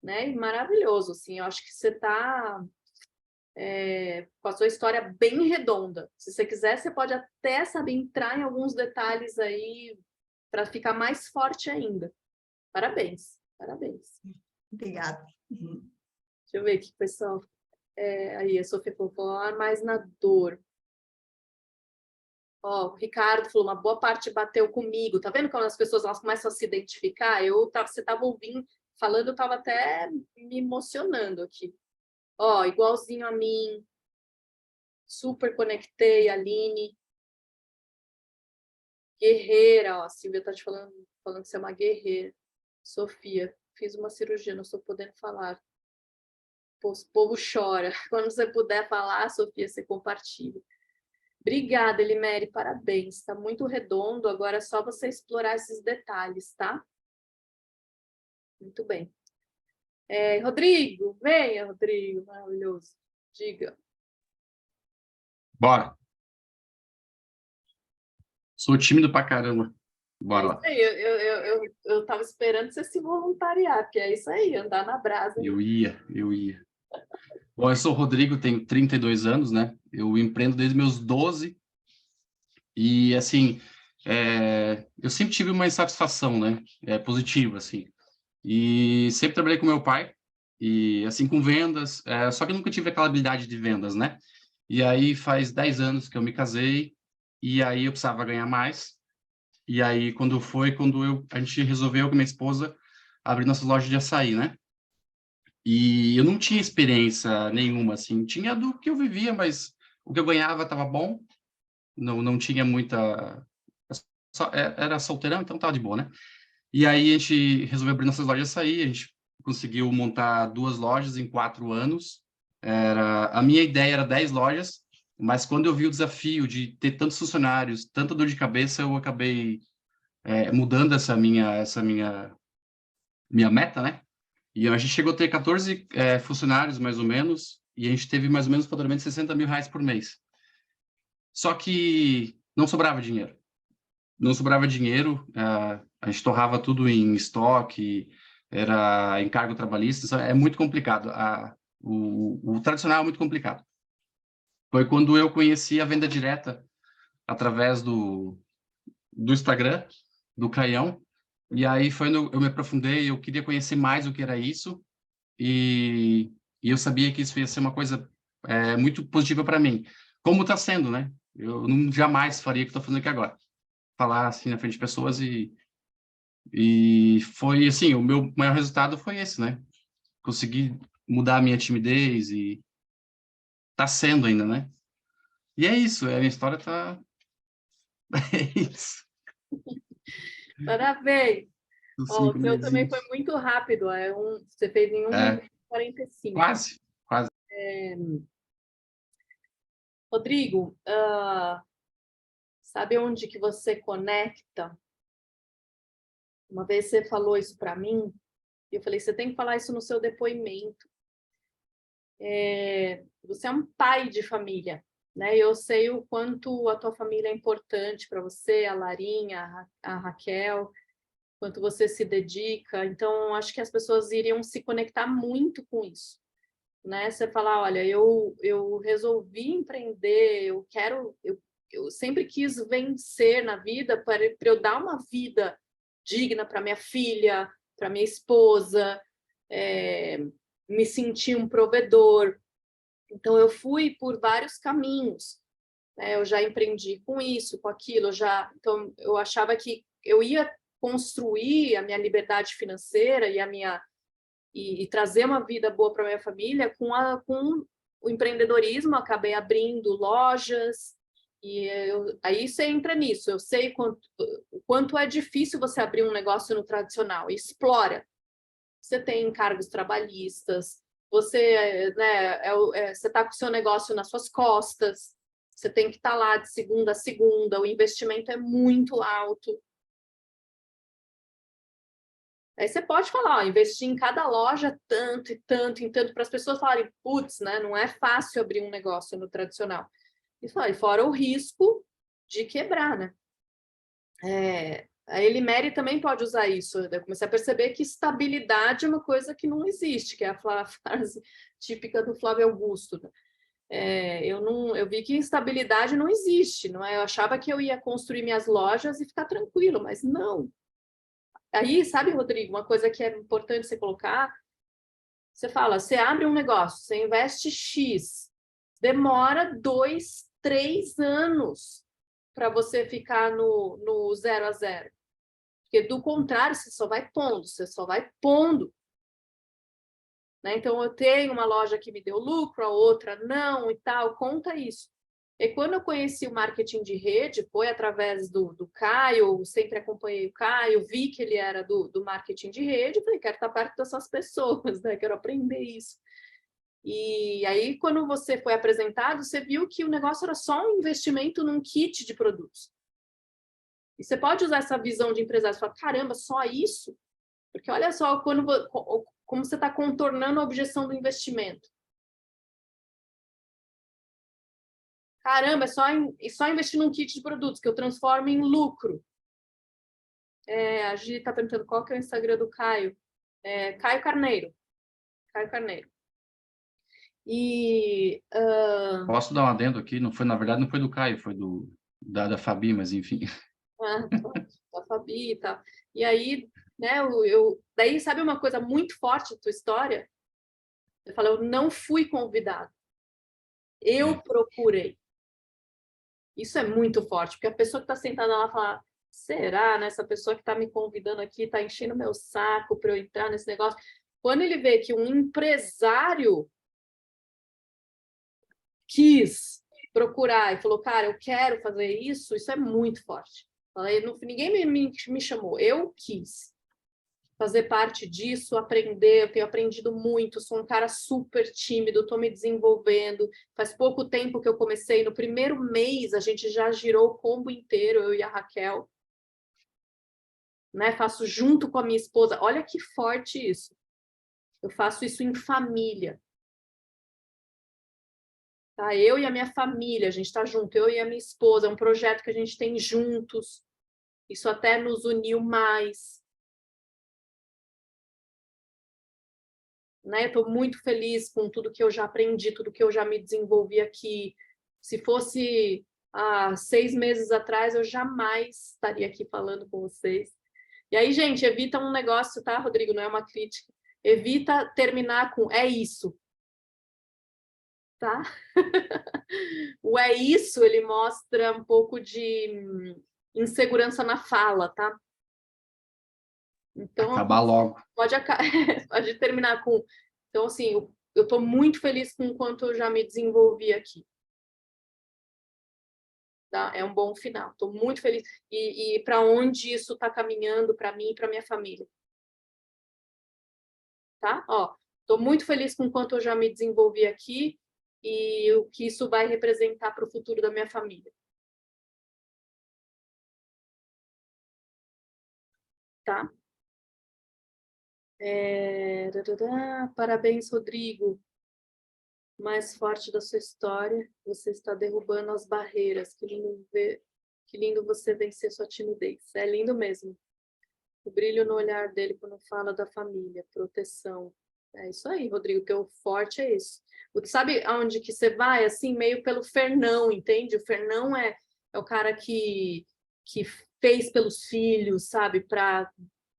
Né? E maravilhoso, assim, eu acho que você está com a sua história bem redonda. Se você quiser, você pode até, saber entrar em alguns detalhes aí para ficar mais forte ainda. Parabéns, parabéns. Obrigada. Deixa eu ver aqui, pessoal. Aí, a Sofia falou, mais na dor. Ó, o Ricardo falou, uma boa parte bateu comigo. Tá vendo quando as pessoas elas começam a se identificar? Você estava ouvindo, falando, eu estava até me emocionando aqui. Ó, igualzinho a mim. Super conectei, Aline. Guerreira, ó, a Silvia tá te falando que você é uma guerreira. Sofia, fiz uma cirurgia, não estou podendo falar. O povo chora. Quando você puder falar, Sofia, você compartilha. Obrigada, Elimere, parabéns. Está muito redondo, agora é só você explorar esses detalhes, tá? Muito bem. Rodrigo, venha, Rodrigo, maravilhoso. Diga. Bora. Sou tímido pra caramba. Bora lá. Eu tava esperando você se voluntariar, porque é isso aí, andar na brasa. Eu ia. Bom, eu sou o Rodrigo, tenho 32 anos, né? Eu empreendo desde meus 12 e, assim, eu sempre tive uma insatisfação, né? Positiva, assim. E sempre trabalhei com meu pai e, assim, com vendas, só que eu nunca tive aquela habilidade de vendas, né? E aí faz 10 anos que eu me casei e aí eu precisava ganhar mais. E aí, quando a gente resolveu com minha esposa abrir nossa loja de açaí, né? E eu não tinha experiência nenhuma, assim. Tinha do que eu vivia, mas o que eu ganhava estava bom. Não tinha muita... Era solteirão, então estava de boa, né? E aí a gente resolveu abrir nossas lojas de açaí. A gente conseguiu montar 2 lojas em 4 anos. A minha ideia era 10 lojas, mas quando eu vi o desafio de ter tantos funcionários, tanta dor de cabeça, eu acabei mudando essa minha meta, né? E a gente chegou a ter 14 funcionários, mais ou menos, e a gente teve mais ou menos um faturamento de R$60 mil por mês. Só que não sobrava dinheiro. Não sobrava dinheiro, a gente torrava tudo em estoque, era encargo trabalhista, é muito complicado. O tradicional é muito complicado. Foi quando eu conheci a venda direta através do Instagram, do Caião, e aí foi onde eu me aprofundei, eu queria conhecer mais o que era isso, e eu sabia que isso ia ser uma coisa muito positiva para mim. Como está sendo, né? Eu jamais faria o que estou fazendo aqui agora. Falar assim na frente de pessoas e foi assim, o meu maior resultado foi esse, né? Consegui mudar a minha timidez e está sendo ainda, né? E é isso, a minha história está... é isso. Parabéns! Os Ó, o 5 seu também meses. foi muito rápido, você fez em 1 minuto e 45. Quase. Rodrigo, sabe onde que você conecta? Uma vez você falou isso para mim, e eu falei, você tem que falar isso no seu depoimento. Você é um pai de família, né? Eu sei o quanto a tua família é importante para você, a Larinha, a Raquel, quanto você se dedica. Então, acho que as pessoas iriam se conectar muito com isso, né? Você falar, olha, eu resolvi empreender, eu sempre quis vencer na vida para eu dar uma vida digna para minha filha, para minha esposa, me sentir um provedor. Então, eu fui por vários caminhos. né? Eu já empreendi com isso, com aquilo, então eu achava que eu ia construir a minha liberdade financeira e trazer uma vida boa para minha família com o empreendedorismo. Acabei abrindo lojas, e aí você entra nisso. Eu sei o quanto é difícil você abrir um negócio no tradicional. Explora. Você tem encargos trabalhistas, você, né, você está com o seu negócio nas suas costas, você tem que estar lá de segunda a segunda, o investimento é muito alto. Aí você pode falar, ó, investir em cada loja tanto e tanto, e tanto, para as pessoas falarem, putz, né, não é fácil abrir um negócio no tradicional. E fora o risco de quebrar, né? A Elimeri também pode usar isso. Eu comecei a perceber que estabilidade é uma coisa que não existe, que é a frase típica do Flávio Augusto, né? Eu vi que estabilidade não existe, não é? Eu achava que eu ia construir minhas lojas e ficar tranquilo, mas não. Aí, sabe, Rodrigo, uma coisa que é importante você colocar, você fala, você abre um negócio, você investe X, demora 2, 3 anos para você ficar no 0 a 0. Porque, do contrário, você só vai pondo. Né? Então, eu tenho uma loja que me deu lucro, a outra não e tal, conta isso. E quando eu conheci o marketing de rede, foi através do Caio, sempre acompanhei o Caio, vi que ele era do marketing de rede, falei, quero estar perto dessas pessoas, né? Quero aprender isso. E aí, quando você foi apresentado, você viu que o negócio era só um investimento num kit de produtos. E você pode usar essa visão de empresário e falar, caramba, só isso? Porque olha só como você está contornando a objeção do investimento. Caramba, é só investir num kit de produtos que eu transformo em lucro. A Gi está perguntando qual que é o Instagram do Caio. Caio Carneiro. Caio Carneiro. E... Posso dar um adendo aqui? Na verdade, não foi do Caio, foi da Fabi, mas enfim. Da Fabi e tal. E aí, né, daí, sabe uma coisa muito forte da tua história? Eu falo, eu não fui convidado. Eu procurei. Isso é muito forte, porque a pessoa que está sentada lá fala, será, né? Essa pessoa que está me convidando aqui está enchendo meu saco para eu entrar nesse negócio. Quando ele vê que um empresário quis procurar e falou, cara, eu quero fazer isso, isso é muito forte. Ninguém me chamou, eu quis fazer parte disso, aprender, eu tenho aprendido muito, sou um cara super tímido, estou me desenvolvendo, faz pouco tempo que eu comecei, no primeiro mês a gente já girou o combo inteiro, eu e a Raquel, né? Faço junto com a minha esposa, olha que forte isso, eu faço isso em família, tá? Eu e a minha família, a gente está junto, eu e a minha esposa, é um projeto que a gente tem juntos, isso até nos uniu mais, né? Estou muito feliz com tudo que eu já aprendi, tudo que eu já me desenvolvi aqui. Se fosse há 6 meses atrás, eu jamais estaria aqui falando com vocês. E aí, gente, evita um negócio, tá, Rodrigo? Não é uma crítica. Evita terminar com é isso. Tá? O é isso, ele mostra um pouco de insegurança na fala, tá? Então, Acabar logo. pode terminar com... Então, assim, eu estou muito feliz com o quanto eu já me desenvolvi aqui. Tá? É um bom final. Estou muito feliz. E para onde isso está caminhando para mim e para minha família. Tá? Estou muito feliz com o quanto eu já me desenvolvi aqui e o que isso vai representar para o futuro da minha família. Tá? Parabéns, Rodrigo. Mais forte da sua história, você está derrubando as barreiras. Que lindo você vencer sua timidez. É lindo mesmo. O brilho no olhar dele quando fala da família, proteção. É isso aí, Rodrigo, teu forte é isso. Sabe aonde que você vai? Assim, meio pelo Fernão, entende? O Fernão é o cara que fez pelos filhos, sabe? Para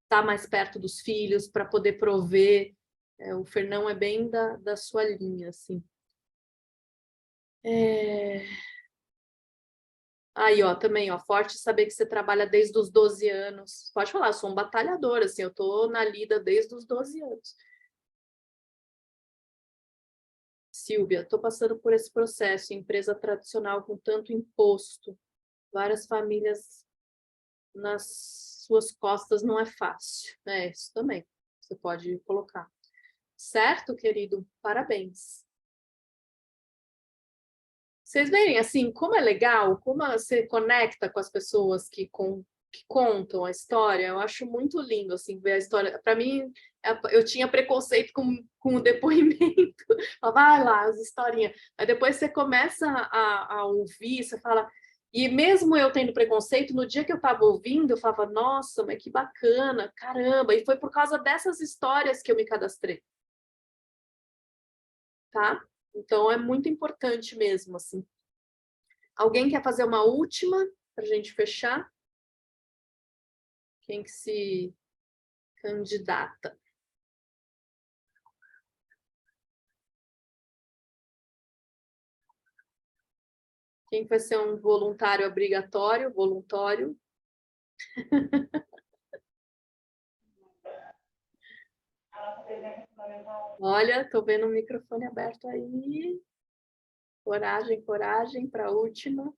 estar mais perto dos filhos, para poder prover. O Fernão é bem da sua linha, assim. Aí, ó, também, ó, forte saber que você trabalha desde os 12 anos. Pode falar, eu sou um batalhador, assim, eu tô na lida desde os 12 anos. Silvia, tô passando por esse processo, empresa tradicional com tanto imposto, várias famílias nas suas costas não é fácil. É, isso também, você pode colocar. Certo, querido? Parabéns. Vocês verem, assim, como é legal, como você conecta com as pessoas que contam a história. Eu acho muito lindo, assim, ver a história. Para mim, eu tinha preconceito com o depoimento. Vai lá, as historinhas. Aí depois você começa a ouvir, você fala... E mesmo eu tendo preconceito, no dia que eu estava ouvindo, eu falava, nossa, mas que bacana, caramba. E foi por causa dessas histórias que eu me cadastrei. Tá? Então, é muito importante mesmo, assim. Alguém quer fazer uma última para a gente fechar? Quem que se candidata? Quem vai ser um voluntário obrigatório, voluntário? Olha, tô vendo o microfone aberto aí. Coragem, coragem para a última.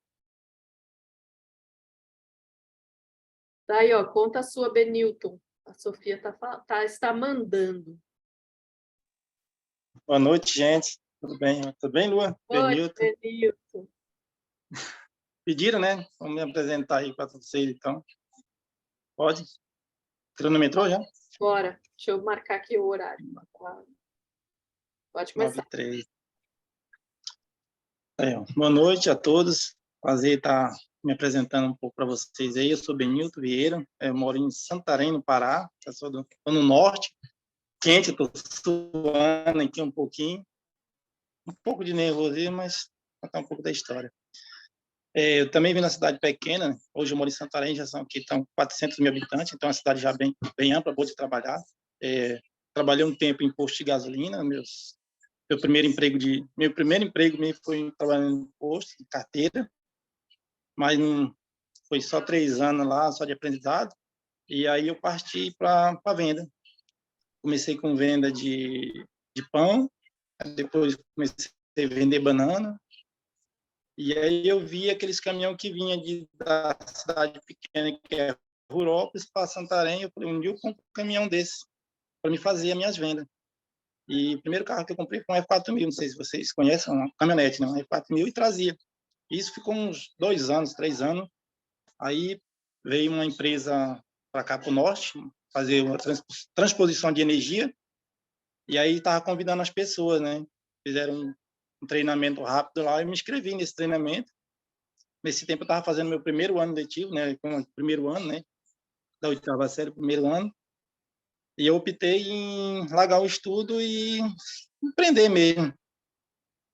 Daí, ó, conta a sua, Benilton. A Sofia está mandando. Boa noite, gente. Tudo bem? Tudo bem, Lua? Oi, Benilton. Benilton. Pediram, né? Vamos me apresentar aí para vocês, então. Pode? Cronometrou já? Bora. Deixa eu marcar aqui o horário. Pode começar. 9h03. Boa noite a todos. Prazer estar me apresentando um pouco para vocês aí. Eu sou Benilton Vieira. Eu moro em Santarém, no Pará. Estou no norte. Quente, estou suando aqui um pouquinho. Um pouco de nervosismo, mas vou contar um pouco da história. Eu também vim na cidade pequena, né? Hoje eu moro em Santarém, já são aqui estão 400 mil habitantes, então é uma cidade já bem ampla, boa de trabalhar. Trabalhei um tempo em posto de gasolina, meu primeiro emprego mesmo foi trabalhando em posto, de carteira, mas não, foi só 3 anos lá, só de aprendizado, e aí eu parti para a venda. Comecei com venda de pão, depois comecei a vender banana. E aí eu vi aqueles caminhão que vinha da cidade pequena, que é Rurópolis, para Santarém. Eu falei, um dia eu compro um caminhão desse para me fazer as minhas vendas. E o primeiro carro que eu comprei foi um F4000, não sei se vocês conhecem, uma caminhonete, né? Um F4000, e trazia. Isso ficou uns 2 anos, 3 anos. Aí veio uma empresa para cá, para o norte, fazer uma transposição de energia, e aí estava convidando as pessoas, né? Fizeram um treinamento rápido lá, e me inscrevi nesse treinamento. Nesse tempo eu estava fazendo meu primeiro ano letivo, né, primeiro ano, né, da 8ª série, primeiro ano, e eu optei em largar o estudo e empreender mesmo.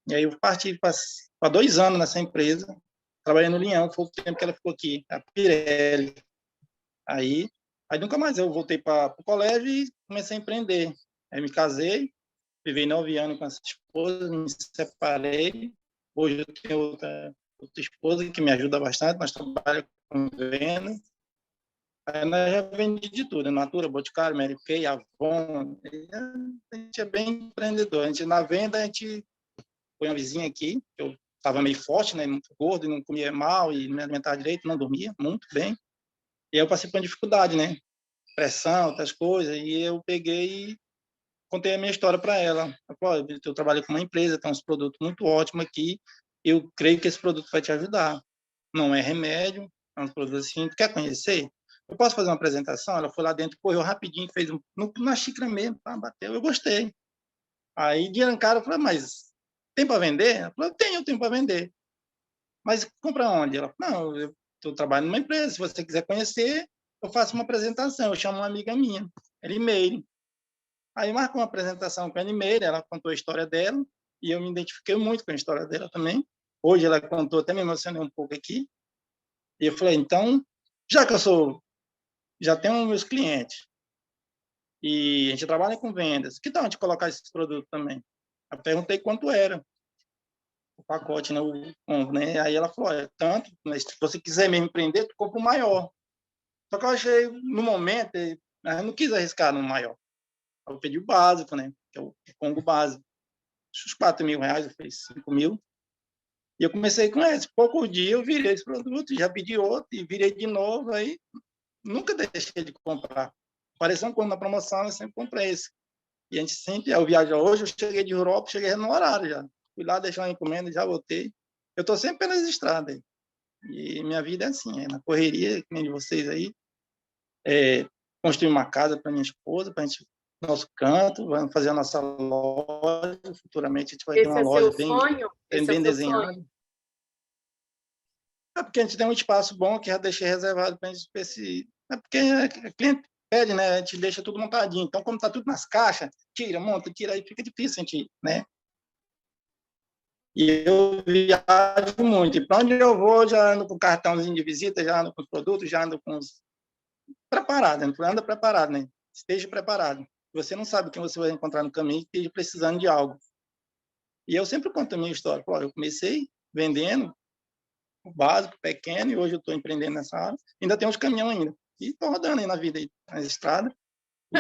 E aí eu parti para 2 anos nessa empresa, trabalhando no Linhão, foi o tempo que ela ficou aqui, a Pirelli. Aí nunca mais eu voltei para o colégio e comecei a empreender. Aí me casei, vivi 9 anos com essa esposa, me separei. Hoje eu tenho outra esposa que me ajuda bastante, nós trabalhamos com venda. Aí nós já vendi de tudo, Natura, Boticário, Mary Kay, Avon. A gente é bem empreendedor. A gente, na venda, a gente foi uma vizinha aqui, que eu estava meio forte, né, muito gordo, e não comia mal, e não me alimentava direito, não dormia muito bem. E aí eu passei por uma dificuldade, né? Pressão, outras coisas, e eu peguei e contei a minha história para ela. Eu trabalho com uma empresa, tem uns produtos muito ótimos aqui, eu creio que esse produto vai te ajudar. Não é remédio, é um produto assim, tu quer conhecer? Eu posso fazer uma apresentação? Ela foi lá dentro, correu rapidinho, fez na xícara mesmo, bateu, eu gostei. Aí, de cara, eu falei, mas tem para vender? Ela falou, eu tenho para vender. Mas compra onde? Ela falou, não, eu trabalho numa empresa, se você quiser conhecer, eu faço uma apresentação, eu chamo uma amiga minha, Elimeire. Aí marcou uma apresentação com a Elimeire, ela contou a história dela, e eu me identifiquei muito com a história dela também. Hoje ela contou, até me emocionei um pouco aqui. E eu falei, então, já que já tenho meus clientes, e a gente trabalha com vendas, que tal a gente colocar esses produtos também? Eu perguntei quanto era. o pacote, né? Né? Aí ela falou, olha, tanto, mas se você quiser mesmo empreender, tu compra o maior. Só que eu achei, no momento, eu não quis arriscar no maior. Eu pedi o básico, né? Que é o Congo básico. Os R$4.000, eu fiz 5.000. E eu comecei com esse. Pouco dia eu virei esse produto, já pedi outro, e virei de novo, aí nunca deixei de comprar. Apareceu quando na promoção, eu sempre comprei esse. E a gente sempre, eu viajo hoje, eu cheguei de Europa, cheguei no horário já. Fui lá deixar uma encomenda, já voltei. Eu estou sempre pelas estradas. E minha vida é assim, é na correria, que nem de vocês aí. Construir uma casa para minha esposa, para a gente, nosso canto, vamos fazer a nossa loja. Futuramente a gente vai ter Esse uma é loja seu sonho? Esse é bem seu desenhada. sonho? É porque a gente tem um espaço bom que já deixei reservado para a gente ver se... É porque o cliente pede, né? A gente deixa tudo montadinho. Então, como está tudo nas caixas, tira, monta, tira, aí fica difícil a gente, né? E eu viajo muito. E para onde eu vou, já ando com cartãozinho de visita, já ando com os produtos, já ando com os... Preparado, né? Anda preparado, né? Esteja preparado. Você não sabe quem você vai encontrar no caminho e esteja precisando de algo. E eu sempre conto a minha história. Pô, eu comecei vendendo o básico, pequeno, e hoje eu estou empreendendo nessa área. Ainda tem uns caminhões ainda. E estou rodando aí na vida, aí, nas estradas. E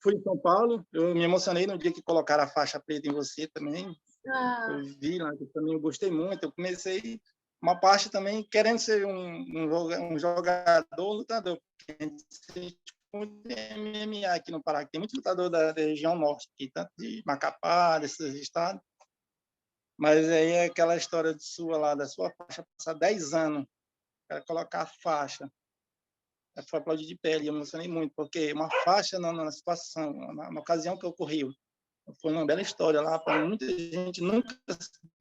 fui em São Paulo. Eu me emocionei no dia que colocaram a faixa preta em você também. Eu vi lá, que também eu gostei muito. Eu comecei uma parte também querendo ser um jogador, lutador. Muito MMA aqui no Pará, tem muito lutador da região norte, aqui, tanto de Macapá, desses estados. Mas aí é aquela história de sua lá, da sua faixa, passar 10 anos, para colocar a faixa. Foi aplaudir de pé, e eu me emocionei muito, porque uma faixa na situação, na ocasião que ocorreu, foi uma bela história lá, para muita gente nunca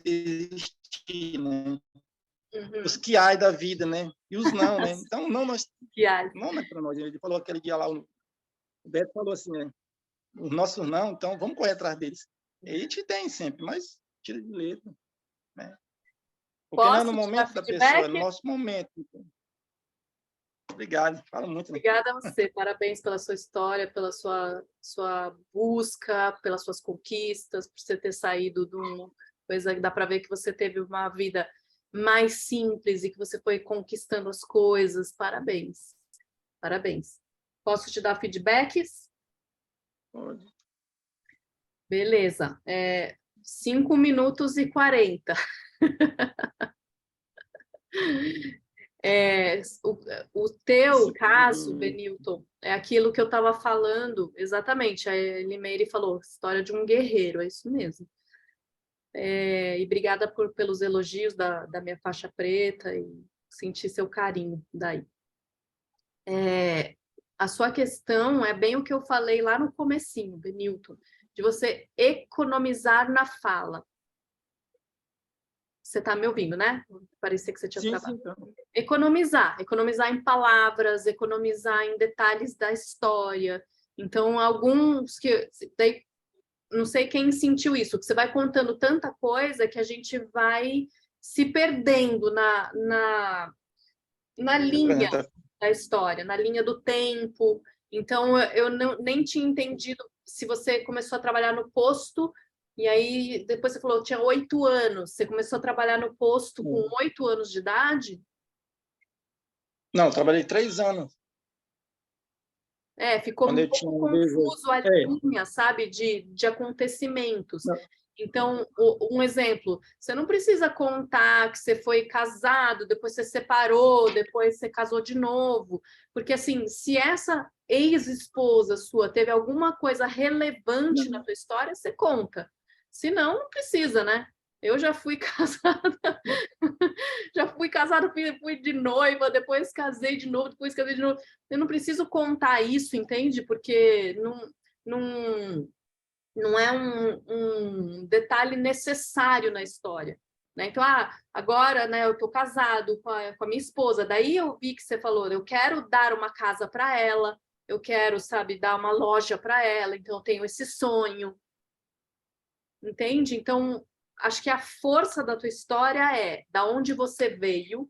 desistir, né? Os que ai da vida, né? E os não, né? Então, não, nós... Não, né, para nós. Ele falou aquele dia lá, o Beto falou assim, né? Os nossos não, então vamos correr atrás deles. E a gente tem sempre, mas tira de letra, né? Porque não é no momento da pessoa, é no nosso momento. Então. Obrigado, falo muito. Né? Obrigada a você, parabéns pela sua história, pela sua busca, pelas suas conquistas, por você ter saído de uma coisa que dá para ver que você teve uma vida mais simples e que você foi conquistando as coisas. Parabéns, parabéns. Posso te dar feedbacks? Pode. Beleza, 5 minutos e 40. O teu caso, Benilton, é aquilo que eu estava falando, exatamente, a Elimeire falou, história de um guerreiro, é isso mesmo. E obrigada pelos elogios da minha faixa preta e sentir seu carinho daí. A sua questão é bem o que eu falei lá no comecinho, Benilton, de você economizar na fala. Você está me ouvindo, né? Parecia que você tinha travado. Sim, então. Economizar em palavras, economizar em detalhes da história. Então, alguns que... Daí, não sei quem sentiu isso, que você vai contando tanta coisa que a gente vai se perdendo na linha da história, na linha do tempo. Então, eu nem tinha entendido se você começou a trabalhar no posto, e aí depois você falou, tinha 8 anos. Você começou a trabalhar no posto com 8 anos de idade? Não, trabalhei 3 anos. Ficou um pouco confuso a linha, sabe, de acontecimentos. Não. Então, um exemplo, você não precisa contar que você foi casado, depois você separou, depois você casou de novo, porque assim, se essa ex-esposa sua teve alguma coisa relevante na tua história, você conta. Se não, não precisa, né? Eu já fui casada, fui de noiva, depois casei de novo, depois casei de novo. Eu não preciso contar isso, entende? Porque não é um detalhe necessário na história. Né? Então, agora, né, eu estou casado com a minha esposa, daí eu vi que você falou, eu quero dar uma casa para ela, eu quero, sabe, dar uma loja para ela, então eu tenho esse sonho. Entende? Então, acho que a força da tua história é da onde você veio,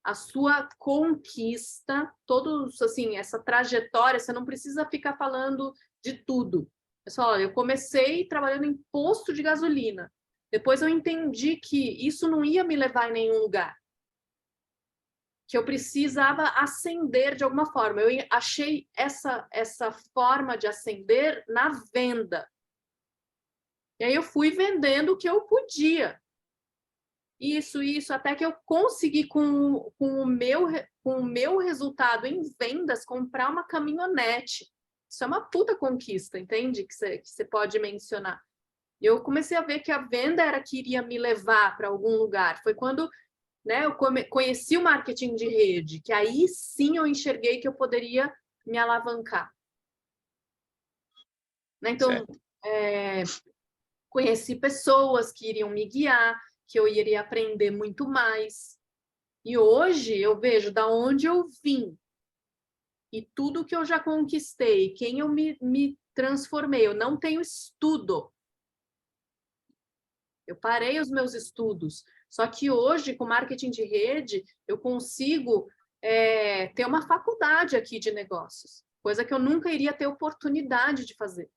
a sua conquista, todos, assim, essa trajetória, você não precisa ficar falando de tudo. É só, olha, eu comecei trabalhando em posto de gasolina. Depois eu entendi que isso não ia me levar em nenhum lugar. Que eu precisava ascender de alguma forma. Eu achei essa forma de ascender na venda. E aí eu fui vendendo o que eu podia. Isso, até que eu consegui, com o meu resultado em vendas, comprar uma caminhonete. Isso é uma puta conquista, entende? Que você pode mencionar. Eu comecei a ver que a venda era que iria me levar para algum lugar. Foi quando, né, eu conheci o marketing de rede, que aí sim eu enxerguei que eu poderia me alavancar. Né? Então, conheci pessoas que iriam me guiar, que eu iria aprender muito mais. E hoje eu vejo da onde eu vim e tudo que eu já conquistei, quem eu me transformei. Eu não tenho estudo. Eu parei os meus estudos. Só que hoje, com marketing de rede, eu consigo ter uma faculdade aqui de negócios, coisa que eu nunca iria ter oportunidade de fazer.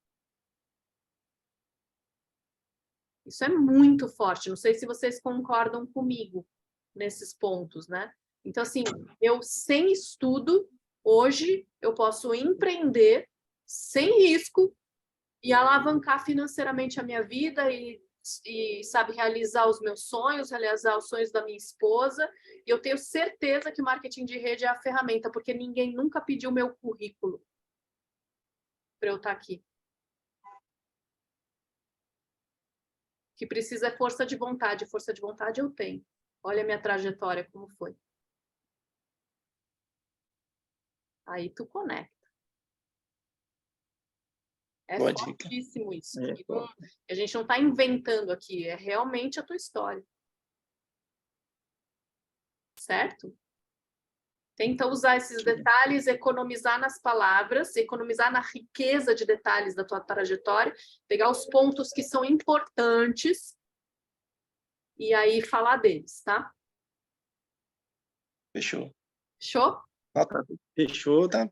Isso é muito forte. Não sei se vocês concordam comigo nesses pontos, né? Então, assim, eu sem estudo, hoje eu posso empreender sem risco e alavancar financeiramente a minha vida e sabe, realizar os meus sonhos, realizar os sonhos da minha esposa. E eu tenho certeza que o marketing de rede é a ferramenta, porque ninguém nunca pediu meu currículo para eu estar aqui. O que precisa é força de vontade. Força de vontade eu tenho. Olha a minha trajetória como foi. Aí tu conecta. É fortíssimo isso. A gente não está inventando aqui, é realmente a tua história. Certo? Tenta usar esses detalhes, economizar nas palavras, economizar na riqueza de detalhes da tua trajetória, pegar os pontos que são importantes e aí falar deles, tá? Fechou. Fechou? Fechou, tá?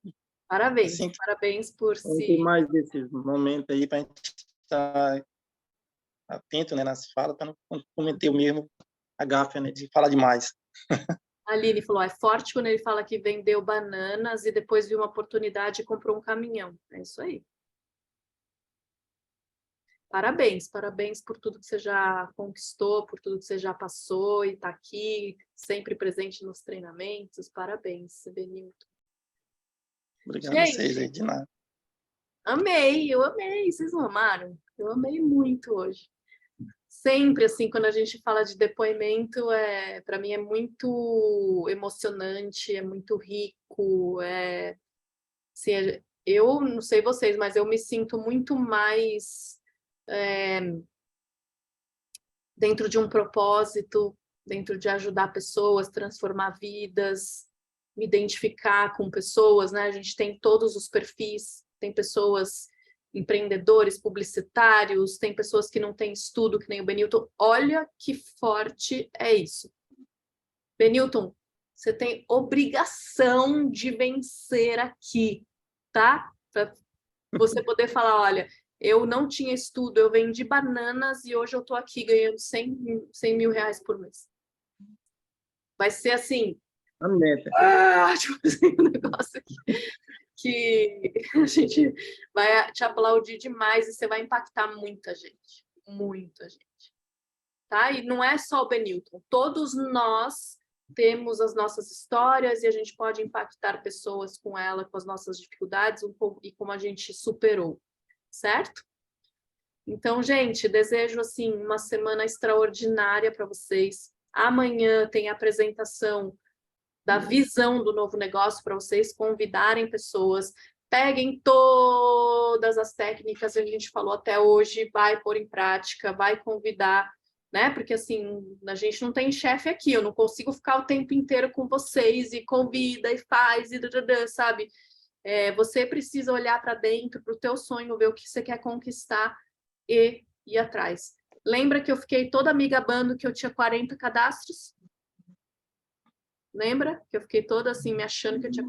Parabéns. Assim, Parabéns por se... Tem mais desses momentos aí para a gente estar atento, né, nas falas, para não cometer o mesmo a gafe, né, de falar demais. A Aline falou, é forte quando ele fala que vendeu bananas e depois viu uma oportunidade e comprou um caminhão. É isso aí. Parabéns, parabéns por tudo que você já conquistou, por tudo que você já passou e está aqui, sempre presente nos treinamentos. Parabéns, Benilton. Obrigado a vocês aí, de nada. Amei, eu amei. Vocês não amaram? Eu amei muito hoje. Sempre, assim, quando a gente fala de depoimento, para mim é muito emocionante, é muito rico. Assim, eu não sei vocês, mas eu me sinto muito mais dentro de um propósito, dentro de ajudar pessoas, transformar vidas, me identificar com pessoas, né? A gente tem todos os perfis, tem pessoas empreendedores, publicitários, tem pessoas que não têm estudo, que nem o Benilton. Olha que forte é isso. Benilton, você tem obrigação de vencer aqui, tá? Para você poder falar, olha, eu não tinha estudo, eu vendi bananas e hoje eu tô aqui ganhando 100 mil reais por mês. Vai ser assim... A meta. Tipo assim, um negócio aqui. Que a gente vai te aplaudir demais e você vai impactar muita gente, tá? E não é só o Benilton, todos nós temos as nossas histórias e a gente pode impactar pessoas com ela, com as nossas dificuldades e como a gente superou, certo? Então, gente, desejo assim uma semana extraordinária para vocês. Amanhã tem a apresentação da visão do novo negócio para vocês convidarem pessoas, peguem todas as técnicas que a gente falou até hoje, vai pôr em prática, vai convidar, né? Porque assim, a gente não tem chefe aqui, eu não consigo ficar o tempo inteiro com vocês e convida e faz e sabe? Você precisa olhar para dentro, para o teu sonho, ver o que você quer conquistar e ir atrás. Lembra que eu fiquei toda me gabando que eu tinha 40 cadastros? Lembra? Que eu fiquei toda assim, me achando que eu tinha